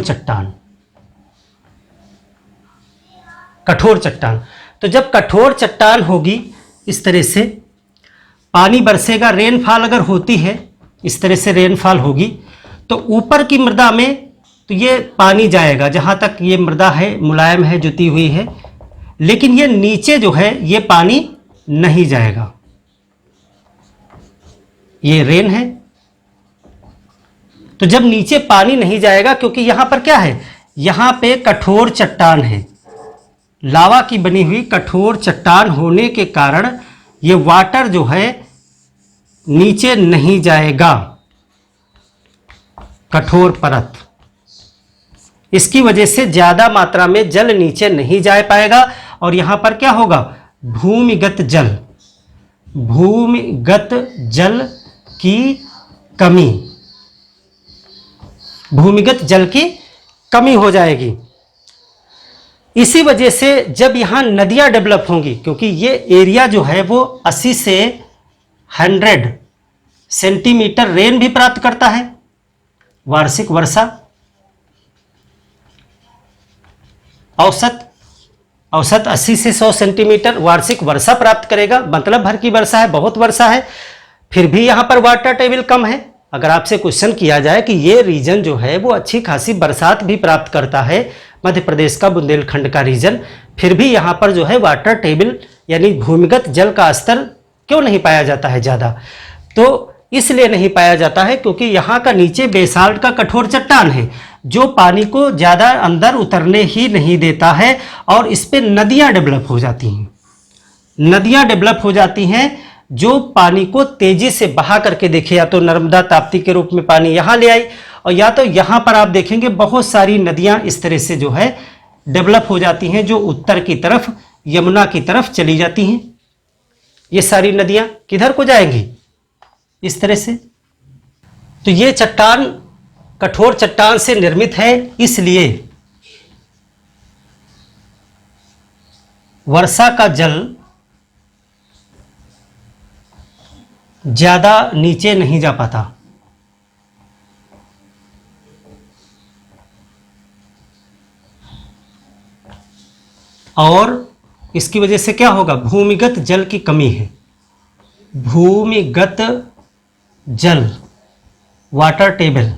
चट्टान, कठोर चट्टान। तो जब कठोर चट्टान होगी इस तरह से, पानी बरसेगा, रेनफॉल अगर होती है इस तरह से रेनफॉल होगी, तो ऊपर की मृदा में तो ये पानी जाएगा, जहाँ तक ये मृदा है मुलायम है, जुती हुई है, लेकिन ये नीचे जो है ये पानी नहीं जाएगा। ये रेन है, तो जब नीचे पानी नहीं जाएगा, क्योंकि यहां पर क्या है, यहां पे कठोर चट्टान है, लावा की बनी हुई कठोर चट्टान होने के कारण ये वाटर जो है नीचे नहीं जाएगा, कठोर परत, इसकी वजह से ज्यादा मात्रा में जल नीचे नहीं जा पाएगा। और यहां पर क्या होगा, भूमिगत जल की कमी, भूमिगत जल की कमी हो जाएगी। इसी वजह से जब यहां नदियां डेवलप होंगी, क्योंकि ये एरिया जो है वो 80 से 100 सेंटीमीटर रेन भी प्राप्त करता है, वार्षिक वर्षा, औसत 80 से 100 सेंटीमीटर वार्षिक वर्षा प्राप्त करेगा, मतलब भर की वर्षा है, बहुत वर्षा है। फिर भी यहाँ पर वाटर टेबल कम है। अगर आपसे क्वेश्चन किया जाए कि ये रीजन जो है वो अच्छी खासी बरसात भी प्राप्त करता है, मध्य प्रदेश का बुंदेलखंड का रीजन, फिर भी यहाँ पर जो है वाटर टेबल यानी भूमिगत जल का स्तर क्यों नहीं पाया जाता है ज़्यादा? तो इसलिए नहीं पाया जाता है क्योंकि यहाँ का नीचे बेसाल्ट का कठोर चट्टान है, जो पानी को ज़्यादा अंदर उतरने ही नहीं देता है, और इस पे नदियाँ डेवलप हो जाती हैं, नदियाँ डेवलप हो जाती हैं जो पानी को तेजी से बहा करके, देखिए या तो नर्मदा ताप्ती के रूप में पानी यहाँ ले आई, और या तो यहाँ पर आप देखेंगे बहुत सारी नदियाँ इस तरह से जो है डेवलप हो जाती हैं, जो उत्तर की तरफ यमुना की तरफ चली जाती हैं। ये सारी नदियाँ किधर को जाएंगी? इस तरह से। तो ये चट्टान कठोर चट्टान से निर्मित है, इसलिए वर्षा का जल ज्यादा नीचे नहीं जा पाता। और इसकी वजह से क्या होगा, भूमिगत जल की कमी है, भूमिगत जल water table,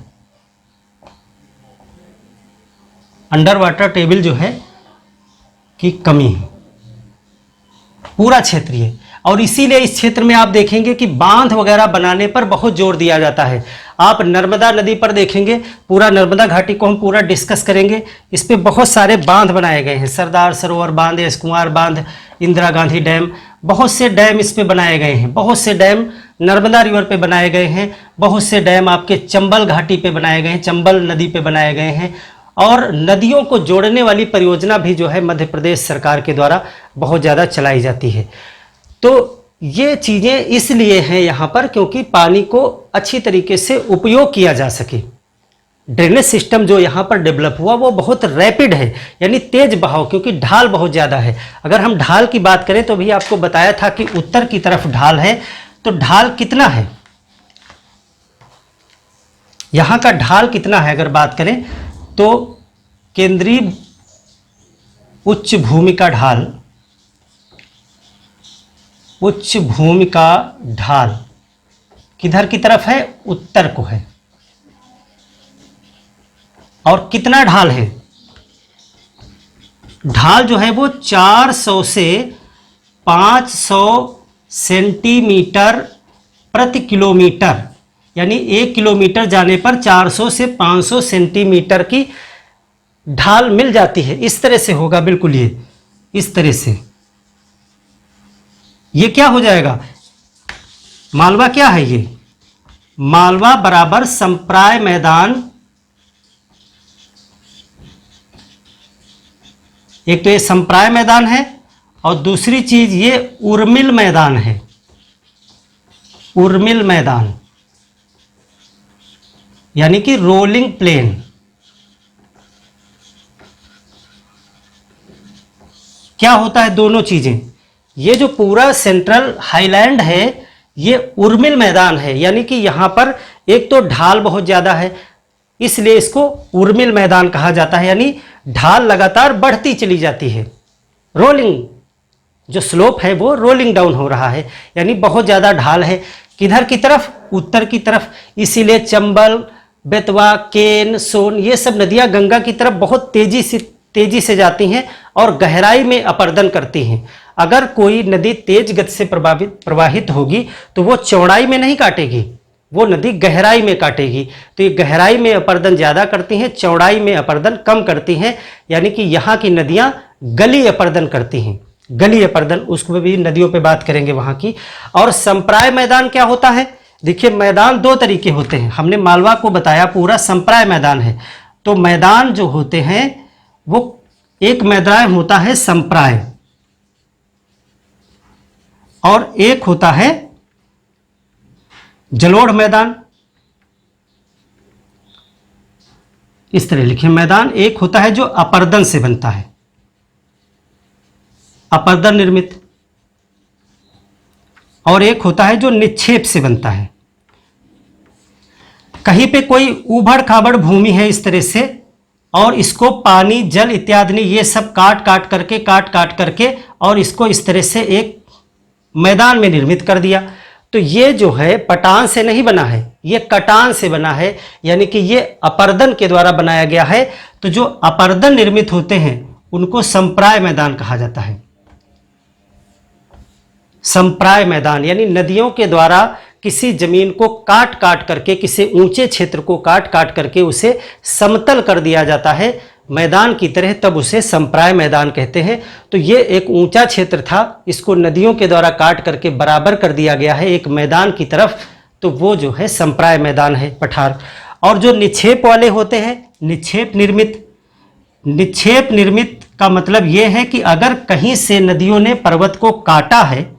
under water table जो है की कमी है पूरा क्षेत्रीय। और इसीलिए इस क्षेत्र में आप देखेंगे कि बांध वगैरह बनाने पर बहुत जोर दिया जाता है। आप नर्मदा नदी पर देखेंगे, पूरा नर्मदा घाटी को हम पूरा डिस्कस करेंगे, इस पे बहुत सारे बांध बनाए गए हैं, सरदार सरोवर बांध, यश कुमार बांध, इंदिरा गांधी डैम, बहुत से डैम इस पे बनाए गए हैं, बहुत से डैम नर्मदा रिवर पे बनाए गए हैं, बहुत से डैम आपके चंबल घाटी पे बनाए गए हैं, चंबल नदी पे बनाए गए हैं। और नदियों को जोड़ने वाली परियोजना भी जो है मध्य प्रदेश सरकार के द्वारा बहुत ज़्यादा चलाई जाती है। तो ये चीज़ें इसलिए हैं यहाँ पर क्योंकि पानी को अच्छी तरीके से उपयोग किया जा सके। ड्रेनेज सिस्टम जो यहाँ पर डेवलप हुआ वो बहुत रैपिड है, यानी तेज बहाव, क्योंकि ढाल बहुत ज़्यादा है। अगर हम ढाल की बात करें तो भी आपको बताया था कि उत्तर की तरफ ढाल है, तो ढाल कितना है, यहाँ का ढाल कितना है अगर बात करें तो केंद्रीय उच्च भूमि का ढाल, उच्च भूमि का ढाल किधर की तरफ है, उत्तर को है। और कितना ढाल है, ढाल जो है वो 400 से 500 सेंटीमीटर प्रति किलोमीटर, यानी 1 किलोमीटर जाने पर 400 से 500 सेंटीमीटर की ढाल मिल जाती है। इस तरह से होगा बिल्कुल, ये इस तरह से ये क्या हो जाएगा, मालवा क्या है, ये मालवा बराबर संप्राय मैदान, एक तो ये संप्राय मैदान है और दूसरी चीज ये उर्मिल मैदान है, उर्मिल मैदान यानी कि रोलिंग प्लेन। क्या होता है दोनों चीजें, ये जो पूरा सेंट्रल हाईलैंड है ये उर्मिल मैदान है, यानी कि यहां पर एक तो ढाल बहुत ज्यादा है इसलिए इसको उर्मिल मैदान कहा जाता है, यानी ढाल लगातार बढ़ती चली जाती है, रोलिंग जो स्लोप है वो रोलिंग डाउन हो रहा है, यानी बहुत ज्यादा ढाल है। किधर की तरफ, उत्तर की तरफ, इसीलिए चंबल, बेतवा, केन, सोन ये सब नदियां गंगा की तरफ बहुत तेजी से जाती हैं और गहराई में अपरदन करती हैं। अगर कोई नदी तेज गति से प्रवाहित होगी तो वो चौड़ाई में नहीं काटेगी, वो नदी गहराई में काटेगी। तो ये गहराई में अपरदन ज़्यादा करती हैं, चौड़ाई में अपरदन कम करती हैं, यानी कि यहाँ की नदियाँ गली अपरदन करती हैं। गली अपरदन, उसको भी नदियों पे बात करेंगे वहाँ की। और संप्राय मैदान क्या होता है, देखिए मैदान दो तरीके होते हैं, हमने मालवा को बताया पूरा संप्राय मैदान है। तो मैदान जो होते हैं वो एक मैदान होता है संप्राय और एक होता है जलोढ़ मैदान। इस तरह लिखिए, मैदान एक होता है जो अपरदन से बनता है, अपरदन निर्मित, और एक होता है जो निक्षेप से बनता है। कहीं पे कोई उबड़ खाबड़ भूमि है इस तरह से और इसको पानी, जल इत्यादि ने ये सब काट काट करके और इसको इस तरह से एक मैदान में निर्मित कर दिया। तो ये जो है पटान से नहीं बना है, ये कटान से बना है, यानी कि ये अपरदन के द्वारा बनाया गया है। तो जो अपरदन निर्मित होते हैं उनको संप्राय मैदान कहा जाता है। संप्राय मैदान यानी नदियों के द्वारा किसी जमीन को काट काट करके, किसी ऊंचे क्षेत्र को काट काट करके उसे समतल कर दिया जाता है मैदान की तरह, तब उसे संप्राय मैदान कहते हैं। तो ये एक ऊंचा क्षेत्र था, इसको नदियों के द्वारा काट करके बराबर कर दिया गया है एक मैदान की तरफ, तो वो जो है संप्राय मैदान है, पठार। और जो निक्षेप वाले होते हैं, निक्षेप निर्मित, निक्षेप निर्मित का मतलब ये है कि अगर कहीं से नदियों ने पर्वत को काटा है,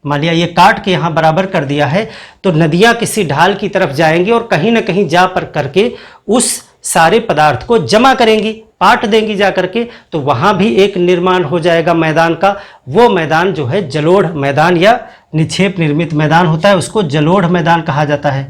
मान लिया ये काट के यहाँ बराबर कर दिया है, तो नदियाँ किसी ढाल की तरफ जाएंगी और कहीं ना कहीं जा पर करके उस सारे पदार्थ को जमा करेंगी, पाट देंगी जा करके, तो वहाँ भी एक निर्माण हो जाएगा मैदान का। वो मैदान जो है जलोढ़ मैदान या निक्षेप निर्मित मैदान होता है, उसको जलोढ़ मैदान कहा जाता है।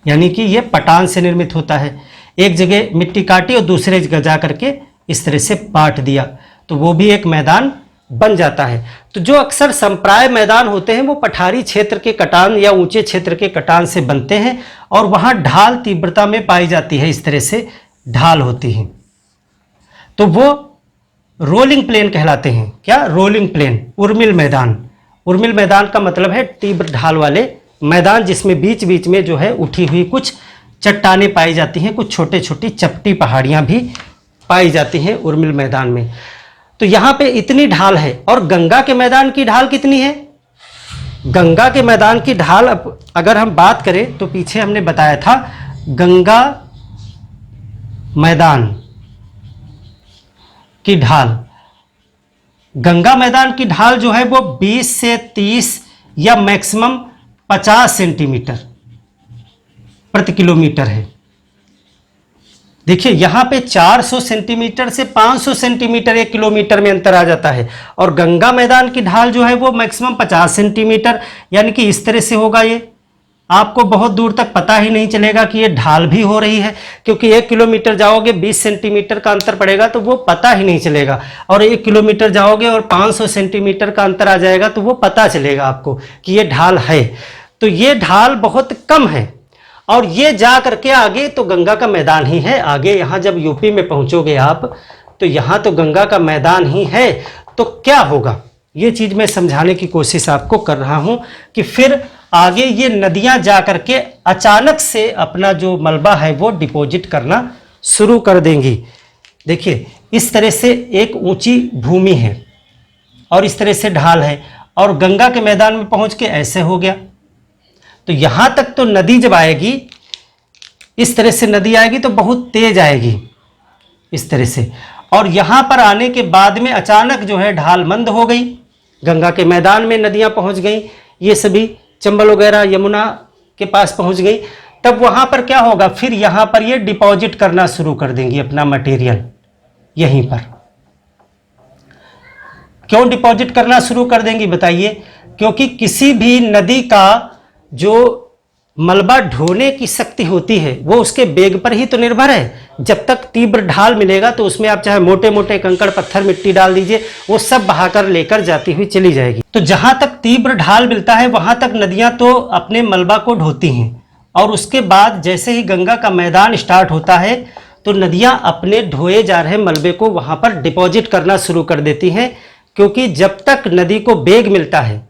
यानी कि ये पटान से निर्मित होता है, एक जगह मिट्टी काटी और दूसरे जगह जा करके इस तरह से पाट दिया, तो वो भी एक मैदान बन जाता है। तो जो अक्सर संप्राय मैदान होते हैं वो पठारी क्षेत्र के कटान या ऊंचे क्षेत्र के कटान से बनते हैं और वहां ढाल तीव्रता में पाई जाती है, इस तरह से ढाल होती है, तो वो रोलिंग प्लेन कहलाते हैं। क्या? रोलिंग प्लेन, उर्मिल मैदान। उर्मिल मैदान का मतलब है तीव्र ढाल वाले मैदान जिसमें बीच बीच में जो है उठी हुई कुछ चट्टानें पाई जाती हैं, कुछ छोटे छोटी चपटी पहाड़ियां भी पाई जाती हैं उर्मिल मैदान में। तो यहाँ पे इतनी ढाल है। और गंगा के मैदान की ढाल कितनी है? गंगा के मैदान की ढाल अगर हम बात करें तो पीछे हमने बताया था गंगा मैदान की ढाल, गंगा मैदान की ढाल जो है वो 20 से 30 या मैक्सिमम 50 सेंटीमीटर प्रति किलोमीटर है। देखिए यहाँ पे 400 सेंटीमीटर से 500 सेंटीमीटर 1 किलोमीटर में अंतर आ जाता है, और गंगा मैदान की ढाल जो है वो मैक्सिमम 50 सेंटीमीटर, यानी कि इस तरह से होगा। ये आपको बहुत दूर तक पता ही नहीं चलेगा कि ये ढाल भी हो रही है, क्योंकि 1 किलोमीटर जाओगे 20 सेंटीमीटर का अंतर पड़ेगा तो वो पता ही नहीं चलेगा, और 1 किलोमीटर जाओगे और 500 सेंटीमीटर का अंतर आ जाएगा तो वो पता चलेगा आपको कि ये ढाल है। तो ये ढाल बहुत कम है, और ये जा करके आगे तो गंगा का मैदान ही है। आगे यहाँ जब यूपी में पहुँचोगे आप तो यहाँ तो गंगा का मैदान ही है। तो क्या होगा, ये चीज़ मैं समझाने की कोशिश आपको कर रहा हूँ कि फिर आगे ये नदियाँ जा करके अचानक से अपना जो मलबा है वो डिपॉजिट करना शुरू कर देंगी। देखिए इस तरह से एक ऊंची भूमि है और इस तरह से ढाल है, और गंगा के मैदान में पहुँच के ऐसे हो गया। तो यहाँ तक तो नदी जब आएगी, इस तरह से नदी आएगी तो बहुत तेज आएगी, इस तरह से। और यहाँ पर आने के बाद में अचानक जो है ढाल मंद हो गई, गंगा के मैदान में नदियाँ पहुँच गई, ये सभी चंबल वगैरह यमुना के पास पहुँच गई। तब वहाँ पर क्या होगा, फिर यहाँ पर ये डिपॉजिट करना शुरू कर देंगी अपना मटेरियल यहीं पर। क्यों डिपॉजिट करना शुरू कर देंगी बताइए? क्योंकि किसी भी नदी का जो मलबा ढोने की शक्ति होती है वो उसके वेग पर ही तो निर्भर है। जब तक तीव्र ढाल मिलेगा तो उसमें आप चाहे मोटे मोटे कंकड़ पत्थर मिट्टी डाल दीजिए, वो सब बहाकर लेकर जाती हुई चली जाएगी। तो जहां तक तीव्र ढाल मिलता है वहां तक नदियां तो अपने मलबा को ढोती हैं, और उसके बाद जैसे ही गंगा का मैदान स्टार्ट होता है तो नदियां अपने ढोए जा रहे मलबे को वहां पर डिपॉजिट करना शुरू कर देती हैं। क्योंकि जब तक नदी को वेग मिलता है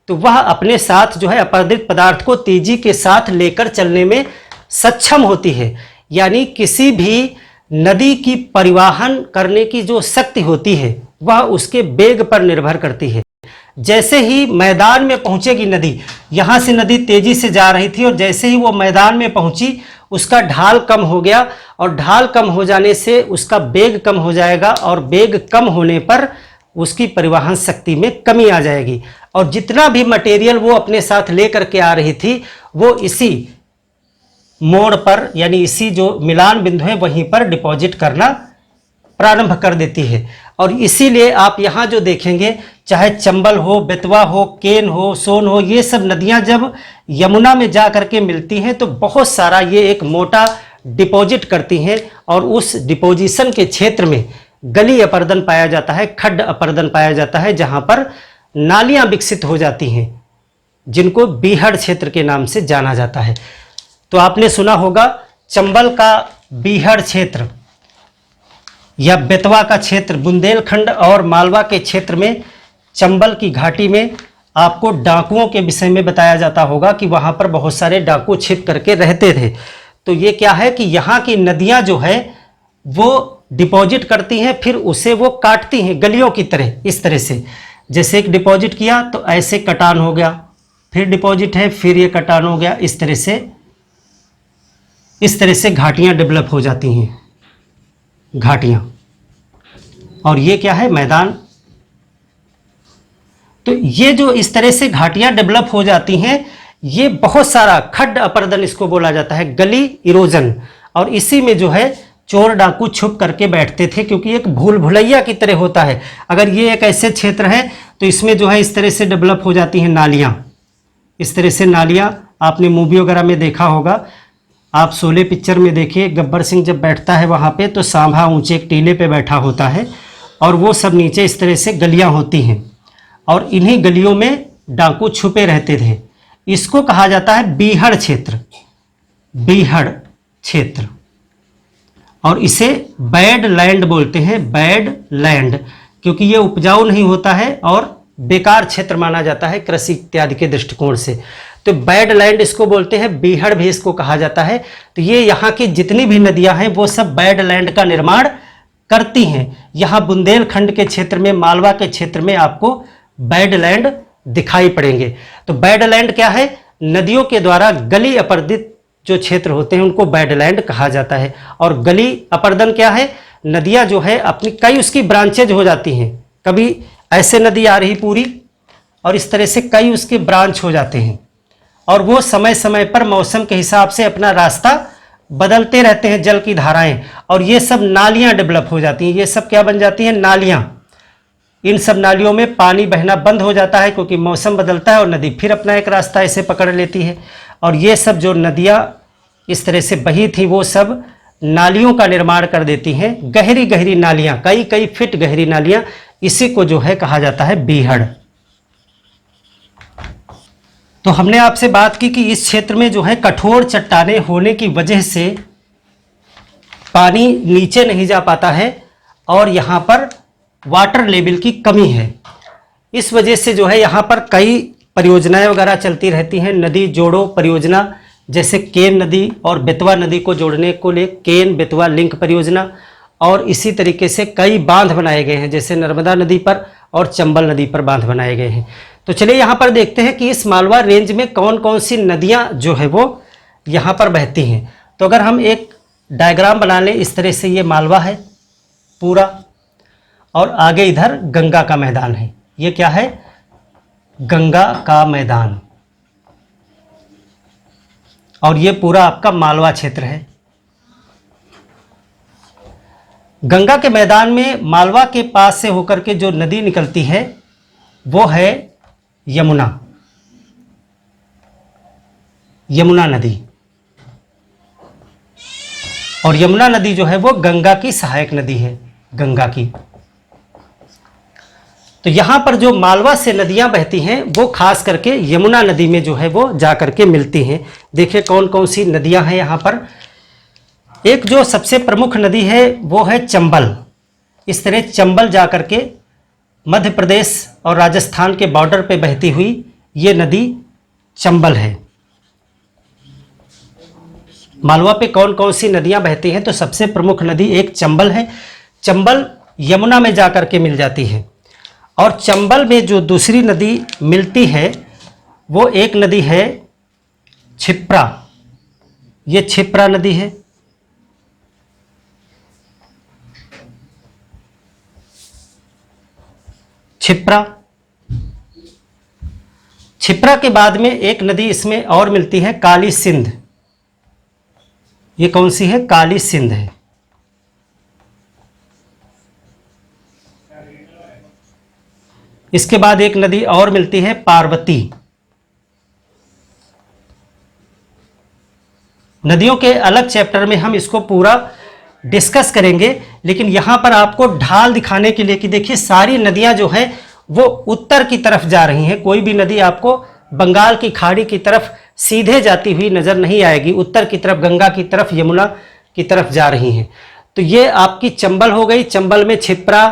तो वह अपने साथ जो है अपरदित पदार्थ को तेजी के साथ लेकर चलने में सक्षम होती है। यानी किसी भी नदी की परिवहन करने की जो शक्ति होती है वह उसके वेग पर निर्भर करती है। जैसे ही मैदान में पहुंचेगी नदी, यहाँ से नदी तेजी से जा रही थी और जैसे ही वो मैदान में पहुंची उसका ढाल कम हो गया, और ढाल कम हो जाने से उसका वेग कम हो जाएगा, और वेग कम होने पर उसकी परिवहन शक्ति में कमी आ जाएगी, और जितना भी मटेरियल वो अपने साथ लेकर के आ रही थी वो इसी मोड़ पर, यानी इसी जो मिलान बिंदु है वहीं पर डिपॉजिट करना प्रारंभ कर देती है। और इसीलिए आप यहाँ जो देखेंगे, चाहे चंबल हो, बेतवा हो, केन हो, सोन हो, ये सब नदियाँ जब यमुना में जा करके मिलती हैं तो बहुत सारा ये एक मोटा डिपॉजिट करती हैं, और उस डिपोजिशन के क्षेत्र में गली अपर्दन पाया जाता है, खड्ड अपर्दन पाया जाता है, जहाँ पर नालियाँ विकसित हो जाती हैं, जिनको बीहड़ क्षेत्र के नाम से जाना जाता है। तो आपने सुना होगा चंबल का बीहड़ क्षेत्र या बेतवा का क्षेत्र, बुंदेलखंड और मालवा के क्षेत्र में चंबल की घाटी में आपको डाकुओं के विषय में बताया जाता होगा कि वहाँ पर बहुत सारे डाकू छिप करके रहते थे। तो ये क्या है कि यहाँ की नदियाँ जो है वो डिपॉजिट करती हैं, फिर उसे वो काटती हैं गलियों की तरह, इस तरह से। जैसे एक डिपॉजिट किया तो ऐसे कटान हो गया, फिर डिपॉजिट है, फिर ये कटान हो गया, इस तरह से घाटियाँ डेवलप हो जाती हैं, घाटियाँ। और ये क्या है, मैदान। तो ये जो इस तरह से घाटियाँ डेवलप हो जाती हैं, ये बहुत सारा खड्ड अपर्दन इसको बोला जाता है, गली इरोजन। और इसी में जो है चोर डाकू छुप करके बैठते थे, क्योंकि एक भूल भुलैया की तरह होता है। अगर ये एक ऐसे क्षेत्र है तो इसमें जो है इस तरह से डेवलप हो जाती हैं नालियाँ, इस तरह से नालियाँ। आपने मूवी वगैरह में देखा होगा, आप शोले पिक्चर में देखिए, गब्बर सिंह जब बैठता है वहाँ पे तो सांभा ऊंचे एक टीले पे बैठा होता है, और वो सब नीचे इस तरह से गलियाँ होती हैं, और इन्हीं गलियों में डाकू छुपे रहते थे। इसको कहा जाता है बीहड़ क्षेत्र, बीहड़ क्षेत्र। और इसे बैड लैंड बोलते हैं, बैड लैंड, क्योंकि ये उपजाऊ नहीं होता है और बेकार क्षेत्र माना जाता है कृषि इत्यादि के दृष्टिकोण से। तो बैड लैंड इसको बोलते हैं, बीहड़ भी इसको कहा जाता है। तो ये यहाँ की जितनी भी नदियाँ हैं वो सब बैड लैंड का निर्माण करती हैं। यहाँ बुंदेलखंड के क्षेत्र में, मालवा के क्षेत्र में आपको बैड लैंड दिखाई पड़ेंगे। तो बैड लैंड क्या है, नदियों के द्वारा गली अपर्दित जो क्षेत्र होते हैं उनको बैडलैंड कहा जाता है। और गली अपर्दन क्या है, नदियाँ जो है अपनी कई उसकी ब्रांचेज हो जाती हैं, कभी ऐसे नदी आ रही पूरी और इस तरह से कई उसके ब्रांच हो जाते हैं, और वो समय समय पर मौसम के हिसाब से अपना रास्ता बदलते रहते हैं, जल की धाराएं, और ये सब नालियाँ डेवलप हो जाती हैं। ये सब क्या बन जाती हैं, नालियाँ। इन सब नालियों में पानी बहना बंद हो जाता है क्योंकि मौसम बदलता है और नदी फिर अपना एक रास्ता ऐसे पकड़ लेती है। और ये सब जो नदियाँ इस तरह से बही थी वो सब नालियों का निर्माण कर देती हैं, गहरी गहरी नालियाँ, कई कई फीट गहरी नालियाँ। इसी को जो है कहा जाता है बीहड़। तो हमने आपसे बात की कि इस क्षेत्र में जो है कठोर चट्टानें होने की वजह से पानी नीचे नहीं जा पाता है और यहाँ पर वाटर लेवल की कमी है। इस वजह से जो है यहाँ पर कई परियोजनाएं वगैरह चलती रहती हैं। नदी जोड़ो परियोजना, जैसे केन नदी और बेतवा नदी को जोड़ने को ले केन बेतवा लिंक परियोजना, और इसी तरीके से कई बांध बनाए गए हैं, जैसे नर्मदा नदी पर और चंबल नदी पर बांध बनाए गए हैं। तो चलिए यहाँ पर देखते हैं कि इस मालवा रेंज में कौन कौन सी नदियाँ जो है वो यहाँ पर बहती हैं। तो अगर हम एक डायग्राम बना लें, इस तरह से ये मालवा है, पूरा, और आगे इधर गंगा का मैदान है। ये क्या है? गंगा का मैदान। और ये पूरा आपका मालवा क्षेत्र है। गंगा के मैदान में मालवा के पास से होकर के जो नदी निकलती है वो है यमुना, यमुना नदी। और यमुना नदी जो है वो गंगा की सहायक नदी है, गंगा की। तो यहां पर जो मालवा से नदियां बहती हैं वो खास करके यमुना नदी में जो है वो जा करके मिलती हैं। देखिए कौन कौन सी नदियां हैं यहां पर। एक जो सबसे प्रमुख नदी है वो है चंबल। इस तरह चंबल जा करके मध्य प्रदेश और राजस्थान के बॉर्डर पे बहती हुई ये नदी चंबल है। मालवा पे कौन कौन सी नदियां बहती हैं? तो सबसे प्रमुख नदी एक चंबल है। चंबल यमुना में जाकर के मिल जाती है। और चंबल में जो दूसरी नदी मिलती है वो एक नदी है क्षिप्रा। ये क्षिप्रा नदी है। क्षिप्रा, क्षिप्रा के बाद में एक नदी इसमें और मिलती है, काली सिंध। ये कौन सी है? काली सिंध है। इसके बाद एक नदी और मिलती है, पार्वती। नदियों के अलग चैप्टर में हम इसको पूरा डिस्कस करेंगे, लेकिन यहां पर आपको ढाल दिखाने के लिए कि देखिए सारी नदियां जो है वो उत्तर की तरफ जा रही हैं। कोई भी नदी आपको बंगाल की खाड़ी की तरफ सीधे जाती हुई नजर नहीं आएगी। उत्तर की तरफ, गंगा की तरफ, यमुना की तरफ जा रही हैं। तो ये आपकी चंबल हो गई। चंबल में क्षिप्रा,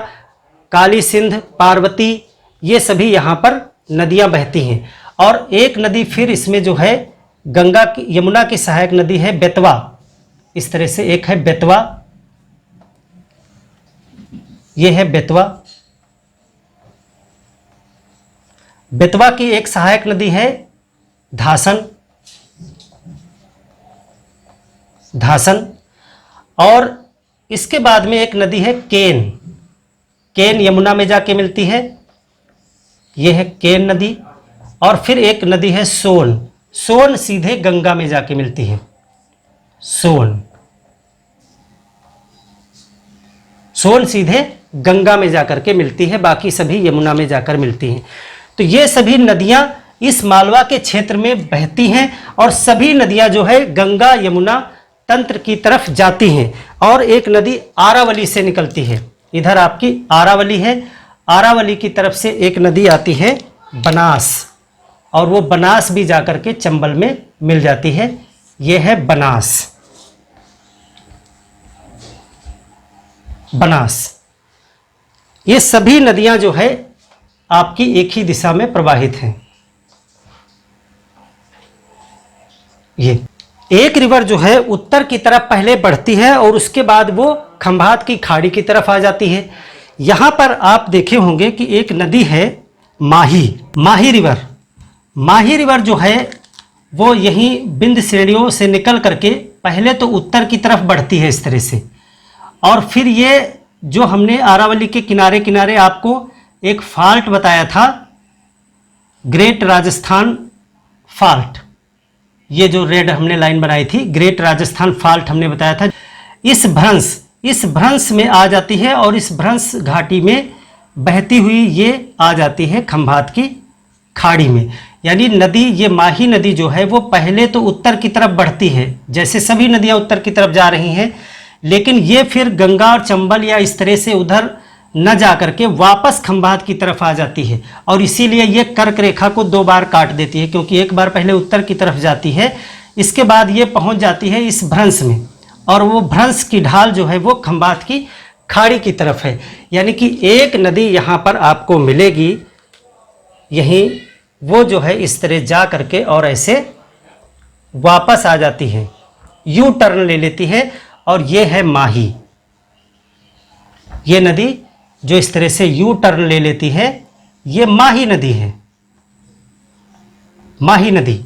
काली सिंध, पार्वती, ये सभी यहाँ पर नदियाँ बहती हैं। और एक नदी फिर इसमें जो है गंगा की, यमुना की सहायक नदी है बेतवा। इस तरह से एक है बेतवा, ये है बेतवा। बेतवा की एक सहायक नदी है धासन, धासन। और इसके बाद में एक नदी है केन। केन यमुना में जाके मिलती है, यह है केन नदी। और फिर एक नदी है सोन। सोन सीधे गंगा में जाके मिलती है, सोन। सोन सीधे गंगा में जाकर के मिलती है, बाकी सभी यमुना में जाकर मिलती हैं। तो ये सभी नदियां इस मालवा के क्षेत्र में बहती हैं और सभी नदियां जो है गंगा यमुना तंत्र की तरफ जाती हैं। और एक नदी आरावली से निकलती है। इधर आपकी आरावली है। आरावली की तरफ से एक नदी आती है बनास, और वो बनास भी जाकर के चंबल में मिल जाती है। ये है बनास, बनास। ये सभी नदियां जो है आपकी एक ही दिशा में प्रवाहित हैं। ये एक रिवर जो है उत्तर की तरफ पहले बढ़ती है और उसके बाद वो खंभात की खाड़ी की तरफ आ जाती है। यहां पर आप देखे होंगे कि एक नदी है माही, माही रिवर। माही रिवर जो है वो यहीं बिंद श्रेणियों से निकल करके पहले तो उत्तर की तरफ बढ़ती है इस तरह से, और फिर ये जो हमने आरावली के किनारे किनारे आपको एक फॉल्ट बताया था, ग्रेट राजस्थान फॉल्ट, ये जो रेड हमने लाइन बनाई थी, ग्रेट राजस्थान फॉल्ट हमने बताया था। इस भ्रंश में आ जाती है और इस भ्रंश घाटी में बहती हुई ये आ जाती है खंभात की खाड़ी में। यानी नदी, ये माही नदी जो है वो पहले तो उत्तर की तरफ बढ़ती है, जैसे सभी नदियां उत्तर की तरफ जा रही हैं, लेकिन ये फिर गंगा और चंबल या इस तरह से उधर न जा करके वापस खंभात की तरफ आ जाती है। और इसीलिए ये कर्क रेखा को दो बार काट देती है, क्योंकि एक बार पहले उत्तर की तरफ जाती है, इसके बाद ये पहुंच जाती है इस भ्रंश में, और वो भ्रंश की ढाल जो है वो खंभात की खाड़ी की तरफ है। यानी कि एक नदी यहाँ पर आपको मिलेगी, यहीं वो जो है इस तरह जा करके और ऐसे वापस आ जाती है, यू टर्न ले लेती है, और ये है माही। ये नदी जो इस तरह से यू टर्न ले लेती है, ये माही नदी है, माही नदी।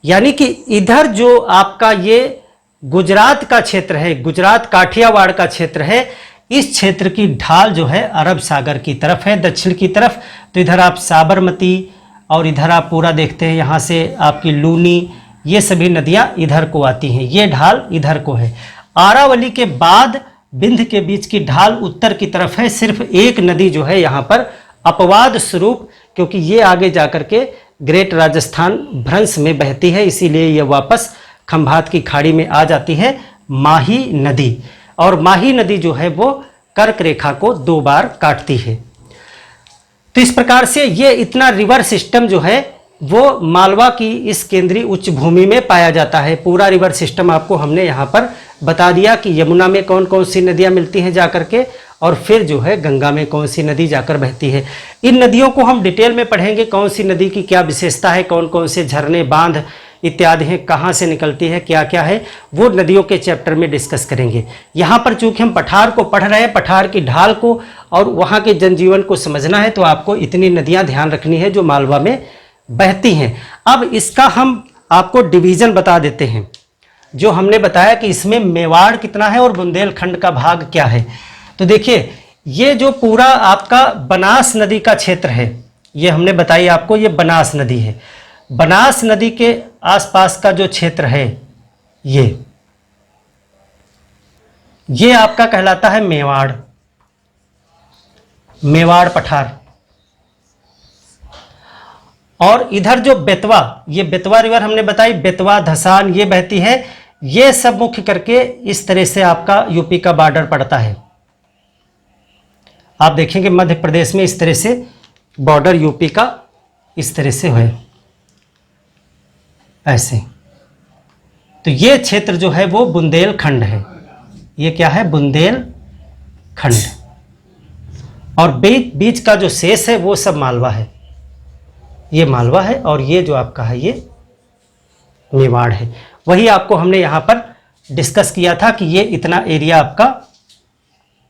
यानी कि इधर जो आपका ये गुजरात का क्षेत्र है, गुजरात काठियावाड़ का क्षेत्र है, इस क्षेत्र की ढाल जो है अरब सागर की तरफ है, दक्षिण की तरफ। तो इधर आप साबरमती और इधर आप पूरा देखते हैं, यहाँ से आपकी लूनी, ये सभी नदियाँ इधर को आती हैं, ये ढाल इधर को है। आरावली के बाद विंध्य के बीच की ढाल उत्तर की तरफ है। सिर्फ एक नदी जो है यहाँ पर अपवाद स्वरूप, क्योंकि ये आगे जाकर के ग्रेट राजस्थान भ्रंश में बहती है, इसीलिए ये वापस खंभात की खाड़ी में आ जाती है, माही नदी। और माही नदी जो है वो कर्क रेखा को 2 बार काटती है। तो इस प्रकार से ये इतना रिवर सिस्टम जो है वो मालवा की इस केंद्रीय उच्च भूमि में पाया जाता है। पूरा रिवर सिस्टम आपको हमने यहाँ पर बता दिया कि यमुना में कौन कौन सी नदियाँ मिलती हैं जाकर के, और फिर जो है गंगा में कौन सी नदी जाकर बहती है। इन नदियों को हम डिटेल में पढ़ेंगे, कौन सी नदी की क्या विशेषता है, कौन कौन से झरने, बांध इत्यादि हैं, कहाँ से निकलती है, क्या क्या है, वो नदियों के चैप्टर में डिस्कस करेंगे। यहाँ पर चूंकि हम पठार को पढ़ रहे हैं, पठार की ढाल को और वहाँ के जनजीवन को समझना है, तो आपको इतनी नदियाँ ध्यान रखनी है जो मालवा में बहती हैं। अब इसका हम आपको डिवीज़न बता देते हैं। जो हमने बताया कि इसमें मेवाड़ कितना है और बुंदेलखंड का भाग क्या है। तो देखिए, ये जो पूरा आपका बनास नदी का क्षेत्र है, ये हमने बताई आपको, ये बनास नदी है। बनास नदी के आसपास का जो क्षेत्र है ये आपका कहलाता है मेवाड़, मेवाड़ पठार। और इधर जो बेतवा, ये बेतवा रिवर हमने बताई, बेतवा, धसान, ये बहती है। ये सब मुख्य करके इस तरह से आपका यूपी का बॉर्डर पड़ता है। आप देखेंगे मध्य प्रदेश में इस तरह से बॉर्डर यूपी का इस तरह से है, ऐसे। तो ये क्षेत्र जो है वो बुंदेलखंड है। ये क्या है? बुंदेलखंड। और बीच का जो शेष है वो सब मालवा है। ये मालवा है और ये जो आपका है ये मेवाड़ है। वही आपको हमने यहाँ पर डिस्कस किया था कि ये इतना एरिया आपका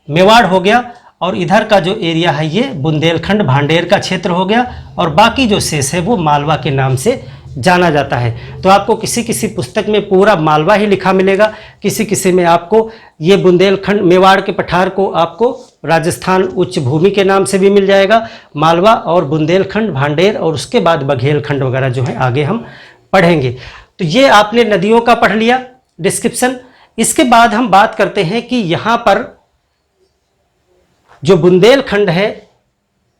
मेवाड़ हो गया, और इधर का जो एरिया है ये बुंदेलखंड भांडेर का क्षेत्र हो गया, और बाकी जो शेष है वो मालवा के नाम से जाना जाता है। तो आपको किसी किसी पुस्तक में पूरा मालवा ही लिखा मिलेगा, किसी किसी में आपको ये बुंदेलखंड, मेवाड़ के पठार को आपको राजस्थान उच्च भूमि के नाम से भी मिल जाएगा। मालवा और बुंदेलखंड, भांडेर, और उसके बाद बघेलखंड वगैरह जो है आगे हम पढ़ेंगे। तो ये आपने नदियों का पढ़ लिया डिस्क्रिप्शन। इसके बाद हम बात करते हैं कि यहाँ पर जो बुंदेलखंड है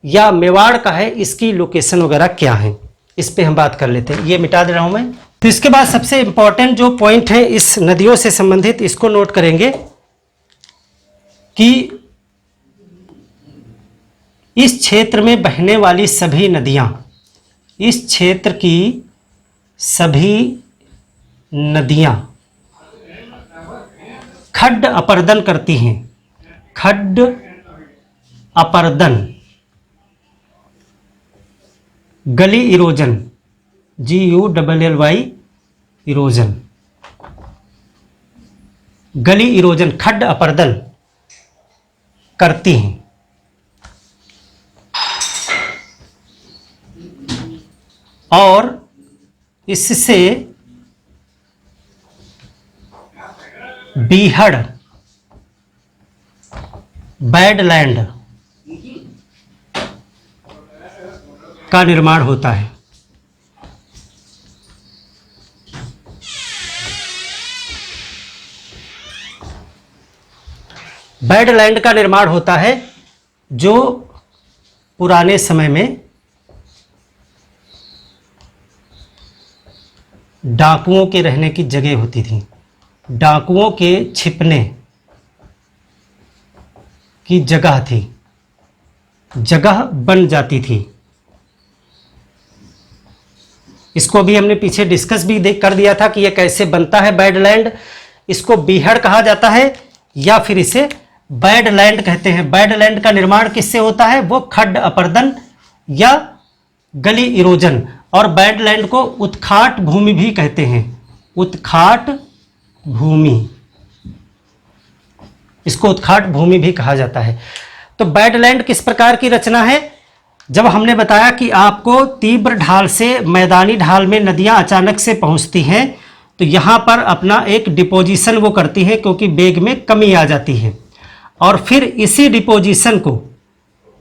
या मेवाड़ का है, इसकी लोकेशन वगैरह क्या है, इस पे हम बात कर लेते हैं। ये मिटा दे रहा हूं मैं। तो इसके बाद सबसे इंपॉर्टेंट जो पॉइंट है इस नदियों से संबंधित, इसको नोट करेंगे कि इस क्षेत्र में बहने वाली सभी नदियां, इस क्षेत्र की सभी नदियां खड्ड अपर्दन करती हैं। खड्ड अपर्दन, gully erosion, GULLY erosion, gully erosion, खड्ड अपर्दन करती हैं। और इससे बीहड़, बैडलैंड का निर्माण होता है। बैडलैंड का निर्माण होता है जो पुराने समय में डाकुओं के रहने की जगह होती थी। डाकुओं के छिपने की जगह थी, जगह बन जाती थी। इसको भी हमने पीछे डिस्कस भी कर दिया था कि यह कैसे बनता है बैडलैंड। इसको बीहड़ कहा जाता है या फिर इसे बैडलैंड कहते हैं। बैडलैंड का निर्माण किससे होता है? वो खड्ड अपर्दन या गली इरोजन। और बैडलैंड को उत्खाट भूमि भी कहते हैं। उत्खाट भूमि, इसको उत्खाट भूमि भी कहा जाता है। तो बैडलैंड किस प्रकार की रचना है? जब हमने बताया कि आपको तीव्र ढाल से मैदानी ढाल में नदियां अचानक से पहुंचती हैं, तो यहाँ पर अपना एक डिपोजिशन वो करती हैं, क्योंकि वेग में कमी आ जाती है। और फिर इसी डिपोजिशन को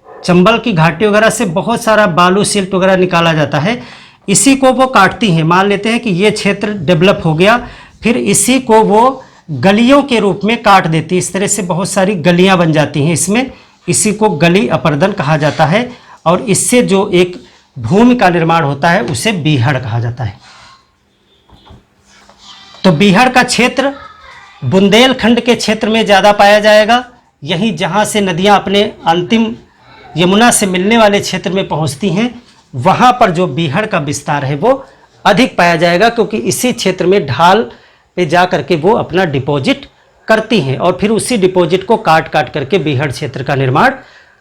चंबल की घाटी वगैरह से बहुत सारा बालू सिल्ट वगैरह निकाला जाता है, इसी को वो काटती हैं। मान लेते हैं कि ये क्षेत्र डेवलप हो गया, फिर इसी को वो गलियों के रूप में काट देती है। इस तरह से बहुत सारी गलियां बन जाती हैं इसमें, इसी को गली अपर्दन कहा जाता है। और इससे जो एक भूमि का निर्माण होता है उसे बीहड़ कहा जाता है। तो बीहड़ का क्षेत्र बुंदेलखंड के क्षेत्र में ज़्यादा पाया जाएगा। यहीं जहाँ से नदियाँ अपने अंतिम यमुना से मिलने वाले क्षेत्र में पहुँचती हैं, वहाँ पर जो बीहड़ का विस्तार है वो अधिक पाया जाएगा, क्योंकि इसी क्षेत्र में ढाल पे जा करके वो अपना डिपॉजिट करती हैं और फिर उसी डिपॉजिट को काट काट करके बीहड़ क्षेत्र का निर्माण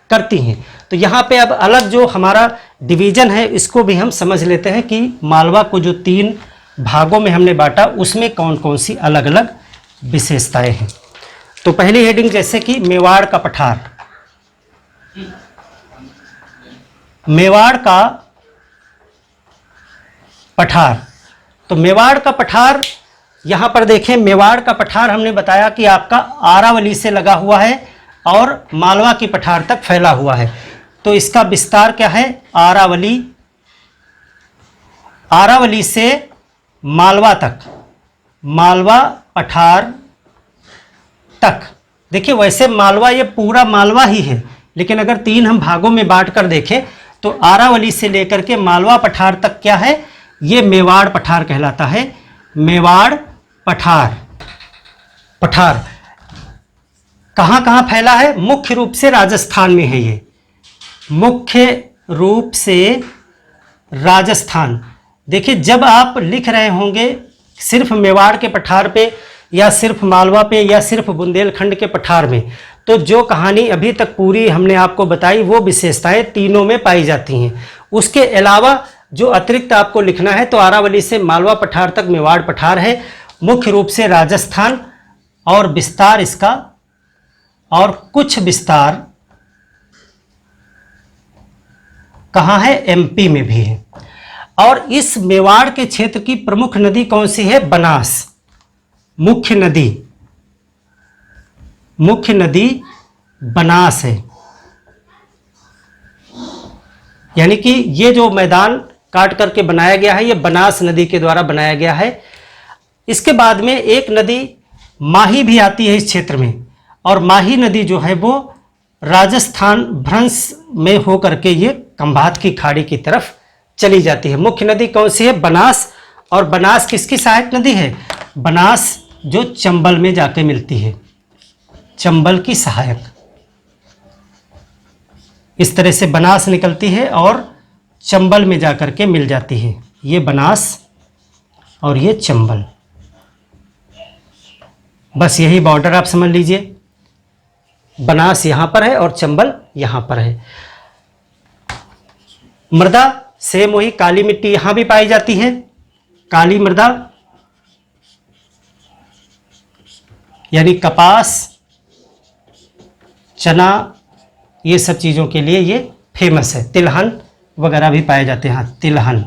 करती हैं। तो यहाँ पे अब अलग जो हमारा डिवीज़न है इसको भी हम समझ लेते हैं कि मालवा को जो 3 भागों में हमने बांटा उसमें कौन कौन सी अलग अलग विशेषताएं हैं। तो पहली हेडिंग जैसे कि मेवाड़ का पठार। मेवाड़ का पठार, तो मेवाड़ का पठार यहाँ पर देखें, मेवाड़ का पठार हमने बताया कि आपका आरावली से लगा हुआ है और मालवा की पठार तक फैला हुआ है। तो इसका विस्तार क्या है? आरावली, आरावली से मालवा तक, मालवा पठार तक। देखिए वैसे मालवा ये पूरा मालवा ही है, लेकिन अगर 3 हम भागों में बांट कर देखें तो आरावली से लेकर के मालवा पठार तक क्या है? ये मेवाड़ पठार कहलाता है। मेवाड़ पठार, पठार कहाँ कहाँ फैला है? मुख्य रूप से राजस्थान में है ये, मुख्य रूप से राजस्थान। देखिए जब आप लिख रहे होंगे सिर्फ मेवाड़ के पठार पे या सिर्फ मालवा पे या सिर्फ बुंदेलखंड के पठार में, तो जो कहानी अभी तक पूरी हमने आपको बताई वो विशेषताएं तीनों में पाई जाती हैं। उसके अलावा जो अतिरिक्त आपको लिखना है तो आरावली से मालवा पठार तक मेवाड़ पठार है, मुख्य रूप से राजस्थान, और विस्तार इसका और कुछ विस्तार कहाँ है? एमपी में भी है। और इस मेवाड़ के क्षेत्र की प्रमुख नदी कौन सी है? बनास। मुख्य नदी, मुख्य नदी बनास है। यानी कि ये जो मैदान काट करके बनाया गया है ये बनास नदी के द्वारा बनाया गया है। इसके बाद में एक नदी माही भी आती है इस क्षेत्र में, और माही नदी जो है वो राजस्थान भ्रंश में होकर के ये खंभात की खाड़ी की तरफ चली जाती है। मुख्य नदी कौन सी है? बनास। और बनास किसकी सहायक नदी है? बनास जो चंबल में जाके मिलती है, चंबल की सहायक। इस तरह से बनास निकलती है और चंबल में जाकर के मिल जाती है। ये बनास और ये चंबल, बस यही बॉर्डर आप समझ लीजिए। बनास यहाँ पर है और चंबल यहाँ पर है। मृदा सेम वही काली मिट्टी यहाँ भी पाई जाती है, काली मृदा, यानी कपास, चना, ये सब चीज़ों के लिए ये फेमस है। तिलहन वगैरह भी पाए जाते हैं। तिलहन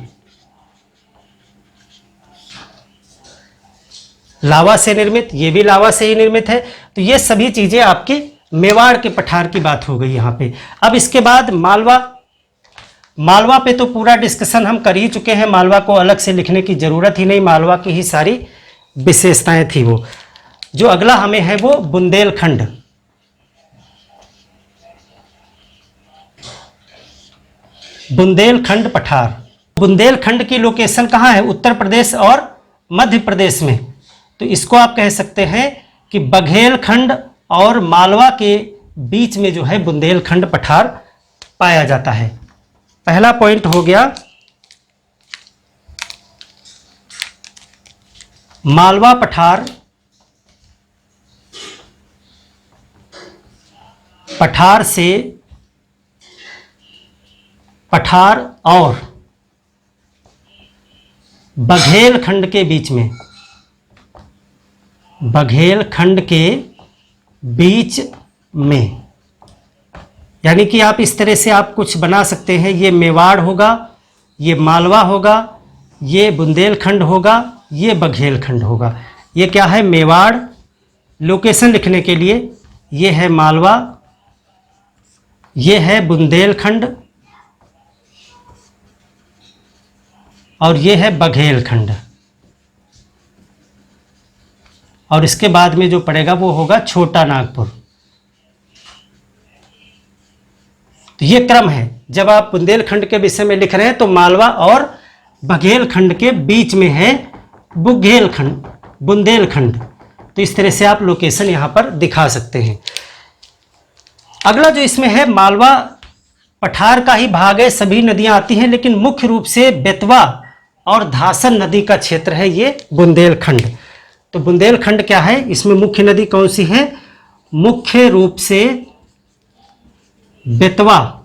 लावा से निर्मित, ये भी लावा से ही निर्मित है। तो ये सभी चीज़ें आपके मेवाड़ के पठार की बात हो गई यहाँ पे। अब इसके बाद मालवा, मालवा पे तो पूरा डिस्कशन हम कर ही चुके हैं, मालवा को अलग से लिखने की ज़रूरत ही नहीं, मालवा की ही सारी विशेषताएं थी वो। जो अगला हमें है वो बुंदेलखंड। बुंदेलखंड पठार। बुंदेलखंड की लोकेशन कहाँ है? उत्तर प्रदेश और मध्य प्रदेश में। तो इसको आप कह सकते हैं कि बघेलखंड और मालवा के बीच में जो है बुंदेलखंड पठार पाया जाता है। पहला पॉइंट हो गया मालवा पठार, पठार से, पठार और बघेलखंड के बीच में, बघेलखंड के बीच में, यानी कि आप इस तरह से आप कुछ बना सकते हैं। ये मेवाड़ होगा, ये मालवा होगा, ये बुंदेलखंड होगा, ये बघेलखंड होगा। ये क्या है? मेवाड़। लोकेशन लिखने के लिए ये है मालवा, ये है बुंदेलखंड और ये है बघेलखंड। और इसके बाद में जो पड़ेगा वो होगा छोटा नागपुर। तो ये क्रम है। जब आप बुंदेलखंड के विषय में लिख रहे हैं तो मालवा और बघेलखंड के बीच में है बुघेलखंड, बुंदेलखंड। तो इस तरह से आप लोकेशन यहाँ पर दिखा सकते हैं। अगला जो इसमें है, मालवा पठार का ही भाग है, सभी नदियाँ आती हैं, लेकिन मुख्य रूप से बेतवा और धासन नदी का क्षेत्र है ये बुंदेलखंड। तो बुंदेलखंड क्या है, इसमें मुख्य नदी कौन सी है? मुख्य रूप से बेतवा,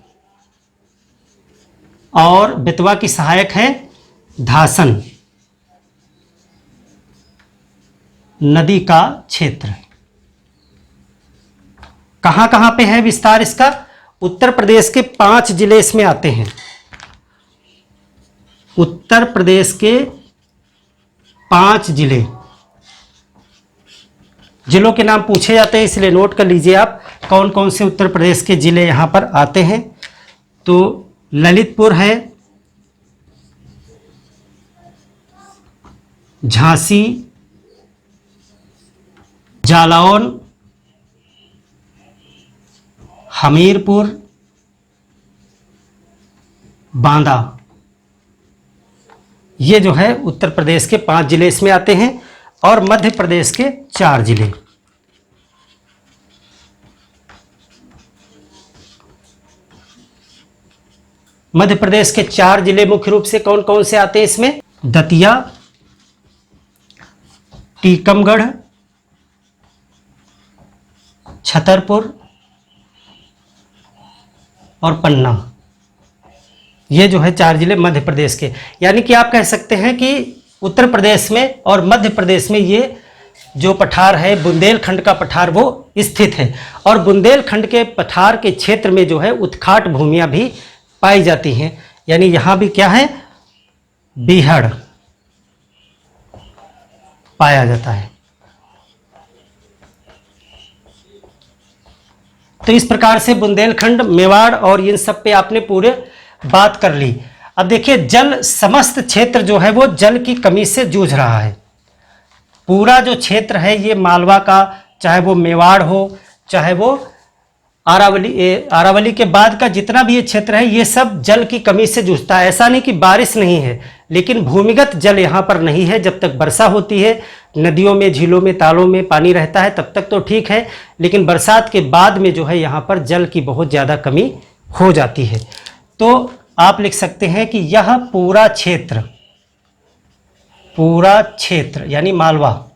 और बेतवा की सहायक है धासन नदी का क्षेत्र। कहां कहां पे है विस्तार इसका? उत्तर प्रदेश के 5 जिले इसमें आते हैं। उत्तर प्रदेश के 5 जिले, जिलों के नाम पूछे जाते हैं, इसलिए नोट कर लीजिए आप कौन कौन से उत्तर प्रदेश के जिले यहां पर आते हैं। तो ललितपुर है, झांसी, जालौन, हमीरपुर, बांदा। ये जो है उत्तर प्रदेश के 5 जिले इसमें आते हैं, और मध्य प्रदेश के 4 जिले। मध्य प्रदेश के 4 जिले मुख्य रूप से कौन कौन से आते हैं इसमें? दतिया, टीकमगढ़, छतरपुर और पन्ना। ये जो है 4 जिले मध्य प्रदेश के। यानी कि आप कह सकते हैं कि उत्तर प्रदेश में और मध्य प्रदेश में ये जो पठार है, बुंदेलखंड का पठार, वो स्थित है। और बुंदेलखंड के पठार के क्षेत्र में जो है उत्खाट भूमियां भी पाई जाती हैं। यानी यहाँ भी क्या है? बीहड़ पाया जाता है। तो इस प्रकार से बुंदेलखंड, मेवाड़ और इन सब पे आपने पूरे बात कर ली। अब देखिए, जल, समस्त क्षेत्र जो है वो जल की कमी से जूझ रहा है। पूरा जो क्षेत्र है ये मालवा का, चाहे वो मेवाड़ हो, चाहे वो अरावली के बाद का जितना भी ये क्षेत्र है, ये सब जल की कमी से जूझता है। ऐसा नहीं कि बारिश नहीं है, लेकिन भूमिगत जल यहाँ पर नहीं है। जब तक वर्षा होती है, नदियों में, झीलों में, तालों में पानी रहता है, तब तक तो ठीक है, लेकिन बरसात के बाद में जो है यहाँ पर जल की बहुत ज़्यादा कमी हो जाती है। तो आप लिख सकते हैं कि यह पूरा क्षेत्र यानी मालवा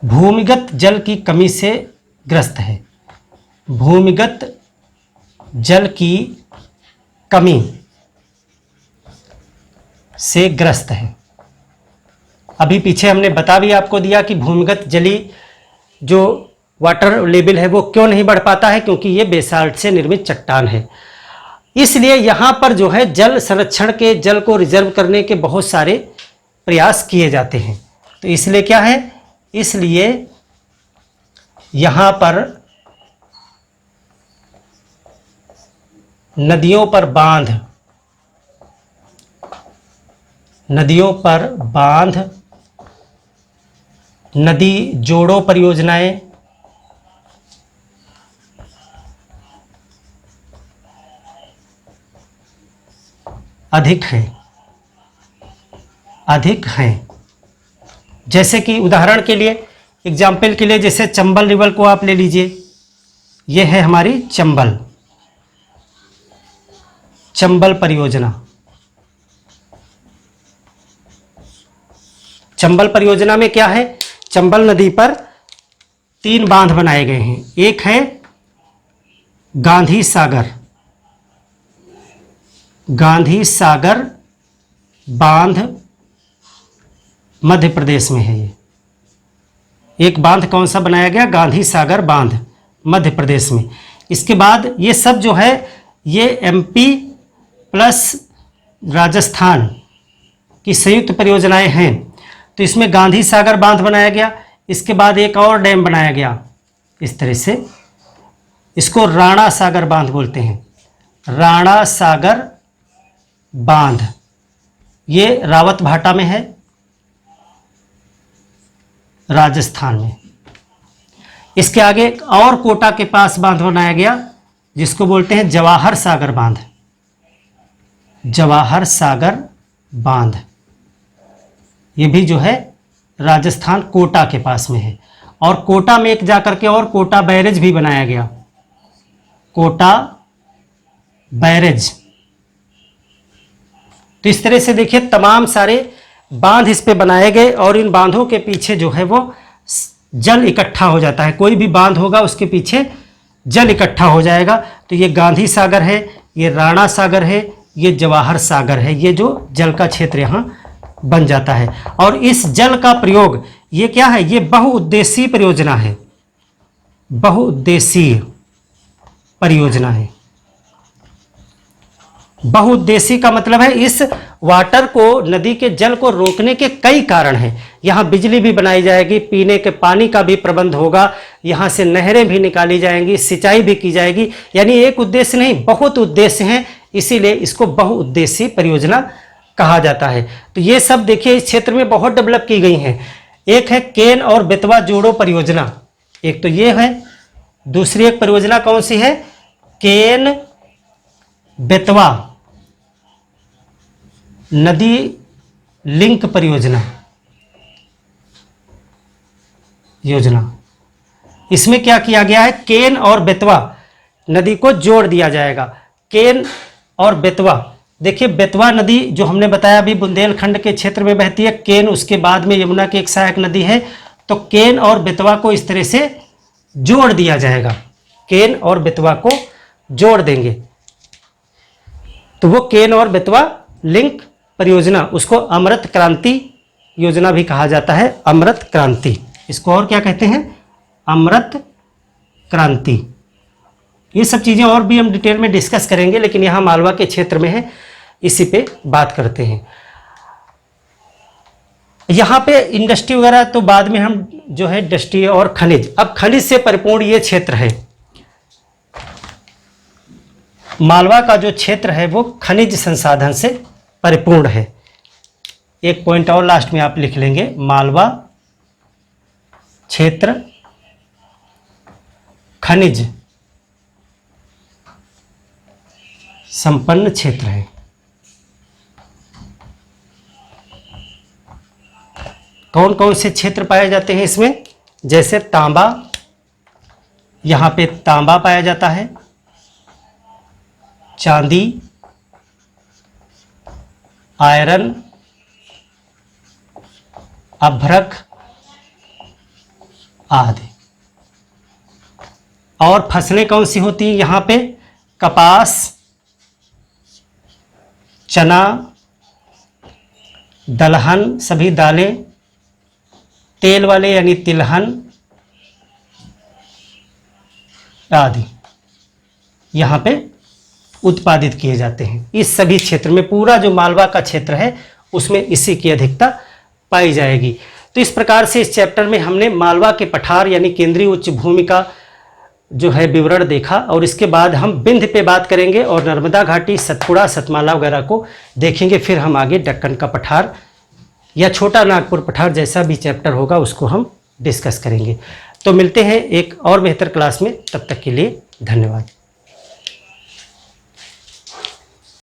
भूमिगत जल की कमी से ग्रस्त है। भूमिगत जल की कमी से ग्रस्त है। अभी पीछे हमने बता भी आपको दिया कि भूमिगत जली जो वाटर लेवल है वो क्यों नहीं बढ़ पाता है, क्योंकि ये बेसाल्ट से निर्मित चट्टान है। इसलिए यहाँ पर जो है जल संरक्षण के, जल को रिजर्व करने के बहुत सारे प्रयास किए जाते हैं। तो इसलिए क्या है? इसलिए यहाँ पर नदियों पर बांध, नदी जोड़ो परियोजनाएं, अधिक हैं। जैसे कि उदाहरण के लिए, एग्जाम्पल के लिए, जैसे चंबल रिवर को आप ले लीजिए। ये है हमारी चंबल परियोजना। चंबल परियोजना में क्या है? चंबल नदी पर 3 बांध बनाए गए हैं। एक है गांधी सागर बांध, मध्य प्रदेश में है ये। एक बांध कौन सा बनाया गया? गांधी सागर बांध, मध्य प्रदेश में। इसके बाद ये सब जो है ये एमपी प्लस राजस्थान की संयुक्त परियोजनाएं हैं। तो इसमें गांधी सागर बांध बनाया गया। इसके बाद एक और डैम बनाया गया इस तरह से, इसको राणा सागर बांध बोलते हैं। राणा सागर बांध, ये रावतभाटा में है, राजस्थान में। इसके आगे एक और कोटा के पास बांध बनाया गया जिसको बोलते हैं जवाहर सागर बांध। जवाहर सागर बांध, ये भी जो है राजस्थान कोटा के पास में है। और कोटा में एक जाकर के और कोटा बैरेज भी बनाया गया, कोटा बैरेज। तो इस तरह से देखिए तमाम सारे बांध इस पे बनाए गए और इन बांधों के पीछे जो है वो जल इकट्ठा हो जाता है। कोई भी बांध होगा उसके पीछे जल इकट्ठा हो जाएगा। तो ये गांधी सागर है, ये राणा सागर है, ये जवाहर सागर है, ये जो जल का क्षेत्र यहाँ बन जाता है। और इस जल का प्रयोग ये क्या है, ये बहुउद्देशीय परियोजना है, बहुउद्देशीय परियोजना है। बहुउद्देशीय का मतलब है इस वाटर को, नदी के जल को रोकने के कई कारण हैं। यहाँ बिजली भी बनाई जाएगी, पीने के पानी का भी प्रबंध होगा, यहाँ से नहरें भी निकाली जाएंगी, सिंचाई भी की जाएगी। यानी एक उद्देश्य नहीं, बहुत उद्देश्य हैं, इसीलिए इसको बहुउद्देशीय परियोजना कहा जाता है। तो ये सब देखिए इस क्षेत्र में बहुत डेवलप की गई हैं। एक है केन और बेतवा जोड़ो परियोजना, एक तो ये है। दूसरी एक परियोजना कौन सी है, केन बेतवा नदी लिंक परियोजना योजना। इसमें क्या किया गया है, केन और बेतवा नदी को जोड़ दिया जाएगा। केन और बेतवा, देखिए बेतवा नदी जो हमने बताया अभी बुंदेलखंड के क्षेत्र में बहती है, केन उसके बाद में यमुना की एक सहायक नदी है। तो केन और बेतवा को इस तरह से जोड़ दिया जाएगा, केन और बेतवा को जोड़ देंगे तो वो केन और बेतवा लिंक परियोजना, उसको अमृत क्रांति योजना भी कहा जाता है। अमृत क्रांति, इसको और क्या कहते हैं, अमृत क्रांति। ये सब चीज़ें और भी हम डिटेल में डिस्कस करेंगे, लेकिन यहाँ मालवा के क्षेत्र में है, इसी पे बात करते हैं। यहाँ पे इंडस्ट्री वगैरह तो बाद में हम जो है इंडस्ट्री और खनिज, अब खनिज से परिपूर्ण ये क्षेत्र है। मालवा का जो क्षेत्र है वो खनिज संसाधन से परिपूर्ण है। एक पॉइंट और लास्ट में आप लिख लेंगे, मालवा क्षेत्र खनिज संपन्न क्षेत्र है। कौन कौन से क्षेत्र पाए जाते हैं इसमें, जैसे तांबा, यहाँ पे तांबा पाया जाता है, चांदी, आयरन, अभ्रक आदि। और फसलें कौन सी होती हैं यहाँ पे, कपास, चना, दलहन, सभी दालें, तेल वाले यानी तिलहन आदि यहाँ पे उत्पादित किए जाते हैं। इस सभी क्षेत्र में, पूरा जो मालवा का क्षेत्र है उसमें इसी की अधिकता पाई जाएगी। तो इस प्रकार से इस चैप्टर में हमने मालवा के पठार यानी केंद्रीय उच्च भूमि का जो है विवरण देखा, और इसके बाद हम विंध्य पे बात करेंगे और नर्मदा घाटी, सतपुड़ा, सतमाला वगैरह को देखेंगे। फिर हम आगे दक्कन का पठार या छोटा नागपुर पठार जैसा भी चैप्टर होगा उसको हम डिस्कस करेंगे। तो मिलते हैं एक और बेहतर क्लास में, तब तक के लिए धन्यवाद।